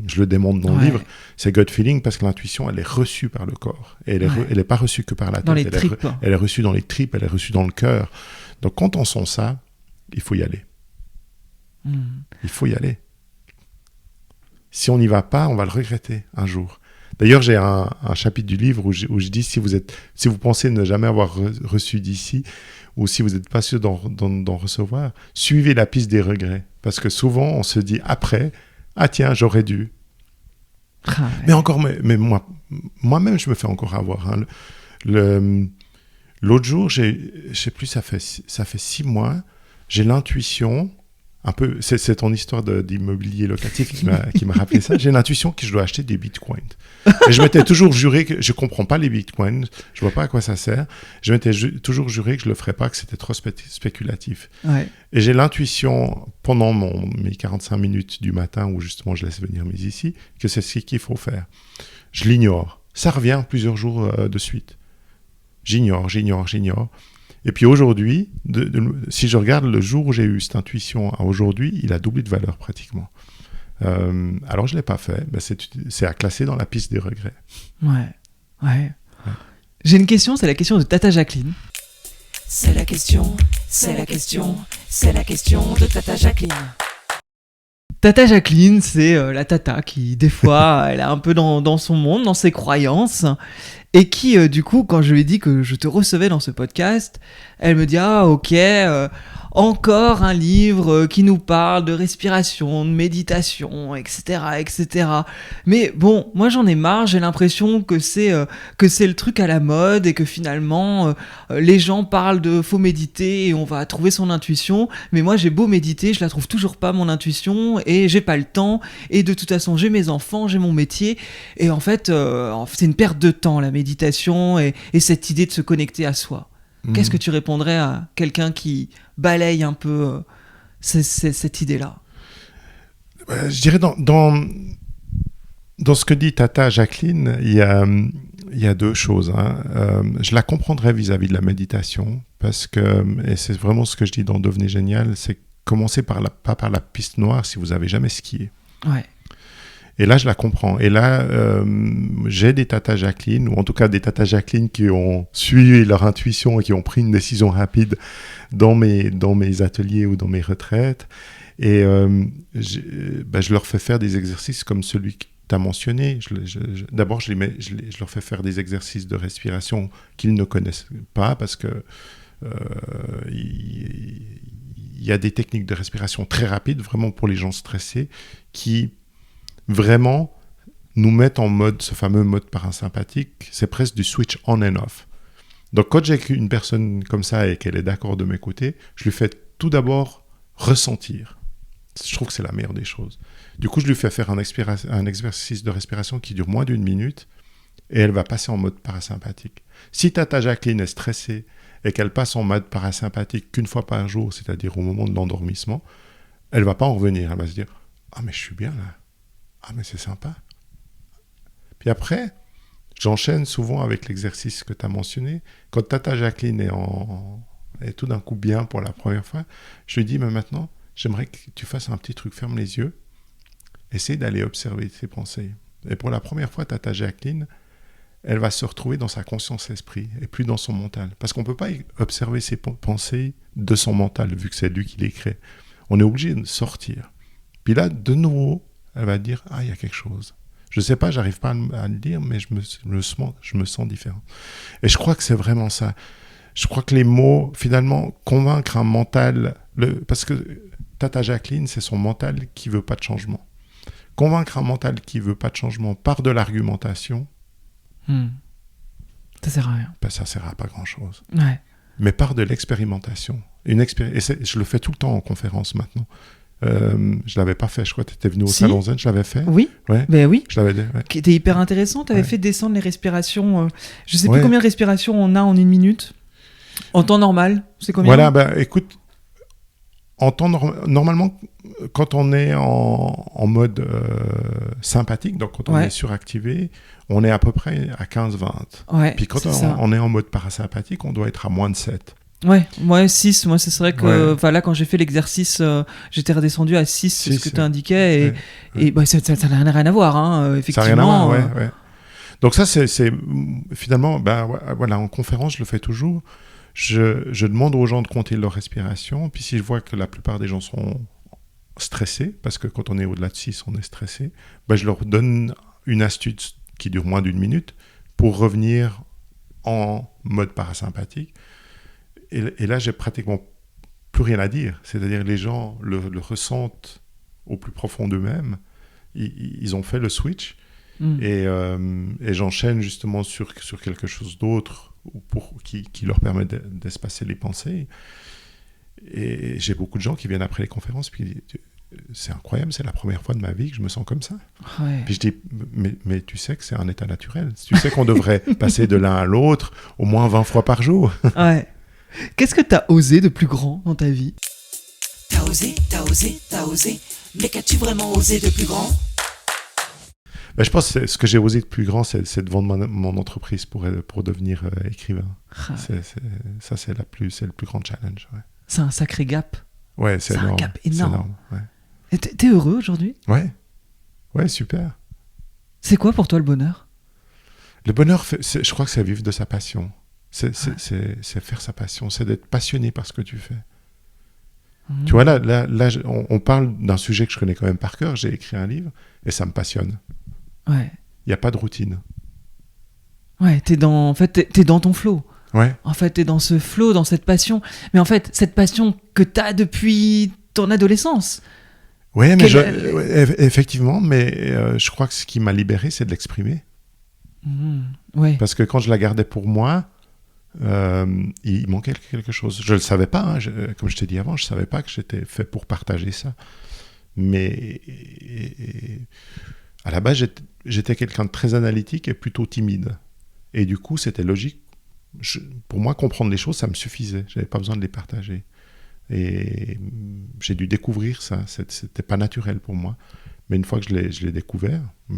[SPEAKER 2] je le démontre dans le livre, c'est gut feeling parce que l'intuition, elle est reçue par le corps. Et elle n'est pas reçue que par la tête.
[SPEAKER 1] Dans les tripes.
[SPEAKER 2] Elle est reçue dans les tripes, elle est reçue dans le cœur. Donc, quand on sent ça, il faut y aller. Il faut y aller. Si on n'y va pas, on va le regretter un jour. D'ailleurs, j'ai un chapitre du livre où je dis si vous pensez ne jamais avoir reçu d'ici, ou si vous n'êtes pas sûr d'en recevoir, suivez la piste des regrets. Parce que souvent, on se dit après, ah tiens, j'aurais dû.
[SPEAKER 1] Ah, ouais.
[SPEAKER 2] Mais moi-même, je me fais encore avoir. Hein. L'autre jour, je sais plus, ça fait 6 mois, j'ai l'intuition, un peu, c'est ton histoire d'immobilier locatif qui m'a rappelé ça, j'ai l'intuition que je dois acheter des bitcoins. Et je m'étais toujours juré que je comprends pas les bitcoins, je vois pas à quoi ça sert, je m'étais toujours juré que je le ferais pas, que c'était trop spéculatif.
[SPEAKER 1] Ouais.
[SPEAKER 2] Et j'ai l'intuition, pendant mes 45 minutes du matin, où justement je laisse venir mes ici, que c'est ce qu'il faut faire. Je l'ignore. Ça revient plusieurs jours de suite. J'ignore. Et puis aujourd'hui, si je regarde le jour où j'ai eu cette intuition à aujourd'hui, il a doublé de valeur pratiquement. Alors je ne l'ai pas fait. Ben c'est à classer dans la piste des regrets.
[SPEAKER 1] Ouais. J'ai une question, c'est la question de Tata Jacqueline.
[SPEAKER 3] C'est la question de Tata Jacqueline.
[SPEAKER 1] Tata Jacqueline, c'est la tata qui, des fois, elle est un peu dans son monde, dans ses croyances, et qui, du coup, quand je lui ai dit que je te recevais dans ce podcast, elle me dit « Ah, ok, encore un livre qui nous parle de respiration, de méditation, etc., etc. » Mais bon, moi j'en ai marre, j'ai l'impression que c'est le truc à la mode et que finalement, les gens parlent de faut méditer et on va trouver son intuition, mais moi j'ai beau méditer, je la trouve toujours pas mon intuition et j'ai pas le temps et de toute façon j'ai mes enfants, j'ai mon métier et en fait c'est une perte de temps la méditation et cette idée de se connecter à soi. Qu'est-ce que tu répondrais à quelqu'un qui balaye un peu cette idée-là?
[SPEAKER 2] Je dirais dans ce que dit Tata Jacqueline, il y a deux choses. Hein. Je la comprendrais vis-à-vis de la méditation, parce que, et c'est vraiment ce que je dis dans Devenez Génial, c'est commencer pas par la piste noire si vous n'avez jamais skié.
[SPEAKER 1] Ouais.
[SPEAKER 2] Et là, je la comprends. Et là, j'ai des Tata Jacqueline, ou en tout cas des Tata Jacqueline qui ont suivi leur intuition et qui ont pris une décision rapide dans mes ateliers ou dans mes retraites. Et je leur fais faire des exercices comme celui que tu as mentionné. D'abord, je leur fais faire des exercices de respiration qu'ils ne connaissent pas, parce que il y a des techniques de respiration très rapides, vraiment pour les gens stressés, qui vraiment nous mettent en mode, ce fameux mode parasympathique, c'est presque du switch on and off. Donc quand j'ai une personne comme ça et qu'elle est d'accord de m'écouter, je lui fais tout d'abord ressentir. Je trouve que c'est la meilleure des choses. Du coup, je lui fais faire un exercice de respiration qui dure moins d'1 minute et elle va passer en mode parasympathique. Si Tata Jacqueline est stressée et qu'elle passe en mode parasympathique qu'une fois par jour, c'est-à-dire au moment de l'endormissement, elle ne va pas en revenir. Elle va se dire « Ah, mais je suis bien là. Ah, mais c'est sympa. » Puis après, j'enchaîne souvent avec l'exercice que tu as mentionné. Quand Tata Jacqueline est tout d'un coup bien pour la première fois, je lui dis « Mais maintenant, j'aimerais que tu fasses un petit truc, ferme les yeux, essaye d'aller observer tes pensées. » Et pour la première fois, Tata Jacqueline, elle va se retrouver dans sa conscience-esprit et plus dans son mental. Parce qu'on ne peut pas observer ses pensées de son mental, vu que c'est lui qui les crée. On est obligé de sortir. Puis là, de nouveau, elle va dire « Ah, il y a quelque chose. » Je ne sais pas, j'arrive pas à le dire, mais je me sens différent. Et je crois que c'est vraiment ça. Je crois que les mots, finalement, convaincre un mental... parce que Tata Jacqueline, c'est son mental qui ne veut pas de changement. Convaincre un mental qui ne veut pas de changement par de l'argumentation,
[SPEAKER 1] ça sert à rien.
[SPEAKER 2] Ben, ça ne sert à pas grand-chose.
[SPEAKER 1] Ouais.
[SPEAKER 2] Mais par de l'expérimentation. Et je le fais tout le temps en conférence maintenant. Je ne l'avais pas fait, je crois que tu étais venu au Salon Zen, je l'avais fait.
[SPEAKER 1] Oui,
[SPEAKER 2] ouais.
[SPEAKER 1] Ben oui.
[SPEAKER 2] Je l'avais ouais.
[SPEAKER 1] Qui était hyper intéressant, tu avais fait descendre les respirations, je ne sais plus
[SPEAKER 2] Ouais.
[SPEAKER 1] combien de respirations on a en 1 minute. En temps normal, c'est combien?
[SPEAKER 2] Voilà, ben écoute, normalement, quand on est en mode sympathique, donc quand on est suractivé, on est à peu près à 15-20.
[SPEAKER 1] Ouais,
[SPEAKER 2] puis quand on est en mode parasympathique, on doit être à moins de 7.
[SPEAKER 1] Ouais, 6. Moi, c'est vrai que là, quand j'ai fait l'exercice, j'étais redescendu à 6, c'est ce que tu indiquais. Et bah, ça n'a rien à voir, hein, effectivement.
[SPEAKER 2] Ça n'a rien à voir, ouais. Donc ça, c'est finalement, voilà, en conférence, je le fais toujours. Je demande aux gens de compter leur respiration. Puis si je vois que la plupart des gens sont stressés, parce que quand on est au-delà de 6, on est stressé, je leur donne une astuce qui dure moins d'1 minute pour revenir en mode parasympathique. Et là, j'ai pratiquement plus rien à dire. C'est-à-dire les gens le ressentent au plus profond d'eux-mêmes. Ils ont fait le switch et j'enchaîne justement sur quelque chose d'autre qui leur permet d'espacer les pensées. Et j'ai beaucoup de gens qui viennent après les conférences puis qui disent, c'est incroyable, c'est la première fois de ma vie que je me sens comme ça.
[SPEAKER 1] Ouais.
[SPEAKER 2] Puis je dis, mais tu sais que c'est un état naturel. Tu sais qu'on devrait passer de l'un à l'autre au moins 20 fois par jour.
[SPEAKER 1] Ouais. Qu'est-ce que t'as osé de plus grand dans ta vie?
[SPEAKER 3] T'as osé, t'as osé, t'as osé. Mais qu'as-tu vraiment osé de plus grand?
[SPEAKER 2] Ben, je pense que ce que j'ai osé de plus grand, c'est de vendre mon entreprise pour devenir écrivain.
[SPEAKER 1] Ah.
[SPEAKER 2] C'est le plus grand challenge. Ouais,
[SPEAKER 1] C'est un sacré gap.
[SPEAKER 2] ouais, c'est
[SPEAKER 1] C'est un
[SPEAKER 2] énorme.
[SPEAKER 1] gap
[SPEAKER 2] C'est
[SPEAKER 1] énorme.
[SPEAKER 2] ouais.
[SPEAKER 1] Et t'es heureux aujourd'hui?
[SPEAKER 2] Ouais, super.
[SPEAKER 1] C'est quoi pour toi le bonheur?
[SPEAKER 2] Le bonheur, je crois que c'est vivre de sa passion. C'est faire sa passion, c'est d'être passionné par ce que tu fais. Tu vois, là on parle d'un sujet que je connais quand même par cœur. J'ai écrit un livre et ça me passionne.
[SPEAKER 1] Ouais.
[SPEAKER 2] Il n'y a pas de routine.
[SPEAKER 1] Ouais, t'es dans ton flow.
[SPEAKER 2] Ouais.
[SPEAKER 1] En fait, t'es dans ce flow, dans cette passion. Mais en fait, cette passion que t'as depuis ton adolescence.
[SPEAKER 2] Ouais, mais effectivement, je crois que ce qui m'a libéré, c'est de l'exprimer.
[SPEAKER 1] Ouais.
[SPEAKER 2] Parce que quand je la gardais pour moi, il manquait quelque chose. Je ne le savais pas, hein. Comme je t'ai dit avant, je ne savais pas que j'étais fait pour partager ça. Mais à la base, j'étais quelqu'un de très analytique et plutôt timide. Et du coup, c'était logique. Pour moi, comprendre les choses, ça me suffisait. Je n'avais pas besoin de les partager. Et j'ai dû découvrir ça. C'était pas naturel pour moi. Mais une fois que je l'ai découvert, je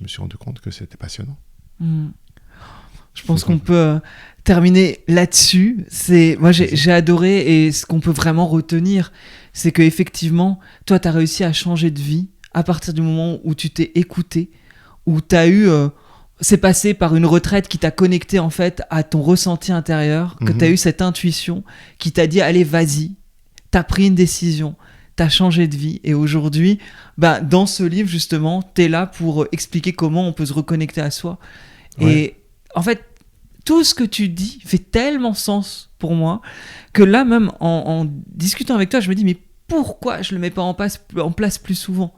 [SPEAKER 2] me suis rendu compte que c'était passionnant.
[SPEAKER 1] Je pense qu'on peut terminer là-dessus. Moi, j'ai adoré, et ce qu'on peut vraiment retenir, c'est qu'effectivement, toi, tu as réussi à changer de vie à partir du moment où tu t'es écouté, où tu as eu... c'est passé par une retraite qui t'a connecté en fait à ton ressenti intérieur, que tu as eu cette intuition qui t'a dit allez, vas-y, tu as pris une décision, tu as changé de vie, et aujourd'hui, dans ce livre justement, tu es là pour expliquer comment on peut se reconnecter à soi. Ouais. Et en fait, tout ce que tu dis fait tellement sens pour moi que là même en discutant avec toi, je me dis mais pourquoi je le mets pas en place plus souvent?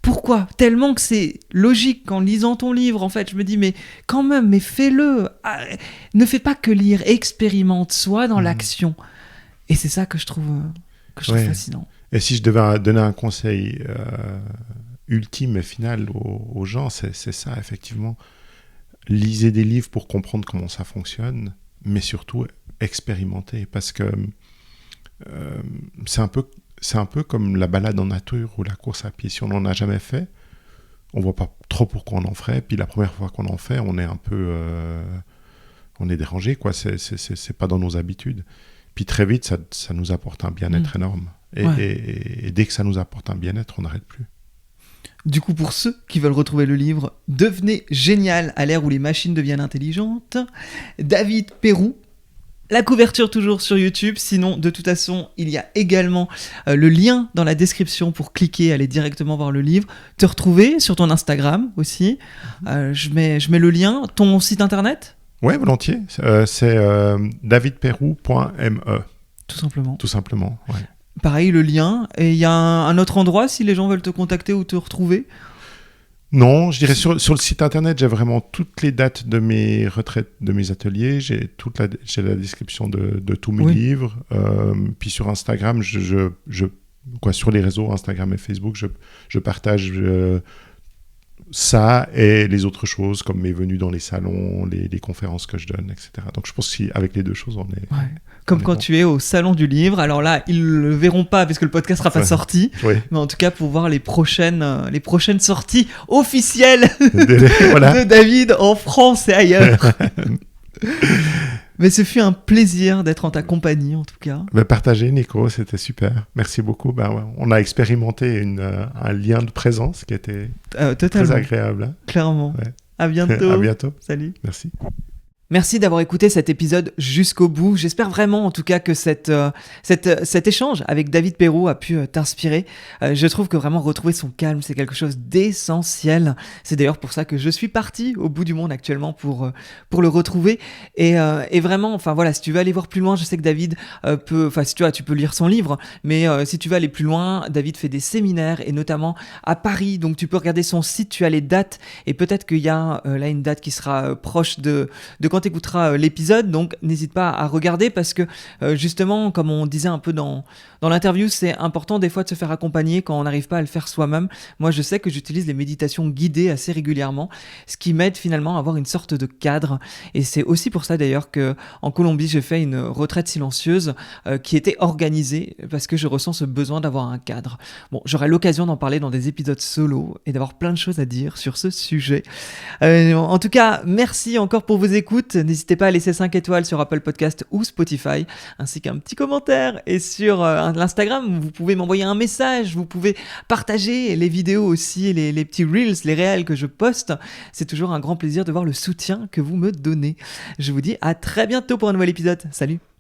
[SPEAKER 1] Pourquoi? Tellement que c'est logique qu'en lisant ton livre, en fait, je me dis, mais quand même, mais fais-le. Ne fais pas que lire, expérimente, sois dans l'action. Et c'est ça que je trouve fascinant.
[SPEAKER 2] Et si je devais donner un conseil ultime et final aux gens, c'est ça, effectivement. Lisez des livres pour comprendre comment ça fonctionne, mais surtout expérimenter, parce que c'est un peu comme la balade en nature ou la course à pied. Si on n'en a jamais fait, on ne voit pas trop pourquoi on en ferait. Puis la première fois qu'on en fait, on est un peu... on est dérangé, quoi. C'est pas dans nos habitudes. Puis très vite, ça nous apporte un bien-être énorme. Et dès que ça nous apporte un bien-être, on n'arrête plus.
[SPEAKER 1] Du coup, pour ceux qui veulent retrouver le livre « Devenez génial à l'ère où les machines deviennent intelligentes », David Perroux. La couverture toujours sur YouTube, sinon de toute façon il y a également le lien dans la description pour cliquer, aller directement voir le livre, te retrouver sur ton Instagram aussi, je mets le lien, ton site internet?
[SPEAKER 2] Ouais, volontiers, c'est davidperroux.me. Tout simplement, ouais.
[SPEAKER 1] Pareil, le lien, et il y a un autre endroit si les gens veulent te contacter ou te retrouver?
[SPEAKER 2] Non, je dirais sur le site internet, j'ai vraiment toutes les dates de mes retraites, de mes ateliers. J'ai la description de tous mes livres. Puis sur Instagram, sur les réseaux Instagram et Facebook, je partage ça et les autres choses comme mes venues dans les salons, les conférences que je donne, etc. Donc je pense qu'avec les deux choses, on est...
[SPEAKER 1] Ouais. Comme quand tu es au salon du livre. Alors là, ils le verront pas parce que le podcast sera pas sorti. Oui. Mais en tout cas, pour voir les prochaines sorties officielles de David en France et ailleurs. Mais ce fut un plaisir d'être en ta compagnie, en tout cas.
[SPEAKER 2] Partagez, Nico, c'était super. Merci beaucoup. On a expérimenté un lien de présence qui était très agréable. Hein.
[SPEAKER 1] Clairement. Ouais. À bientôt.
[SPEAKER 2] À bientôt.
[SPEAKER 1] Salut.
[SPEAKER 2] Merci.
[SPEAKER 1] Merci d'avoir écouté cet épisode jusqu'au bout. J'espère vraiment en tout cas que cet échange avec David Perrault a pu t'inspirer. Je trouve que vraiment retrouver son calme, c'est quelque chose d'essentiel. C'est d'ailleurs pour ça que je suis parti au bout du monde actuellement pour le retrouver. Et vraiment, enfin voilà, si tu veux aller voir plus loin, je sais que David tu peux lire son livre, mais si tu veux aller plus loin, David fait des séminaires et notamment à Paris. Donc tu peux regarder son site, tu as les dates et peut-être qu'il y a là une date qui sera proche de quand tu écouteras l'épisode, donc n'hésite pas à regarder parce que justement, comme on disait un peu dans l'interview, c'est important des fois de se faire accompagner quand on n'arrive pas à le faire soi-même. Moi, je sais que j'utilise les méditations guidées assez régulièrement, ce qui m'aide finalement à avoir une sorte de cadre. Et c'est aussi pour ça d'ailleurs qu'en Colombie, j'ai fait une retraite silencieuse qui était organisée parce que je ressens ce besoin d'avoir un cadre. Bon, j'aurai l'occasion d'en parler dans des épisodes solo et d'avoir plein de choses à dire sur ce sujet. En tout cas, merci encore pour vos écoutes. N'hésitez pas à laisser 5 étoiles sur Apple Podcast ou Spotify, ainsi qu'un petit commentaire. Et sur l'Instagram, vous pouvez m'envoyer un message, vous pouvez partager les vidéos aussi, les petits reels, les réels que je poste. C'est toujours un grand plaisir de voir le soutien que vous me donnez. Je vous dis à très bientôt pour un nouvel épisode. Salut!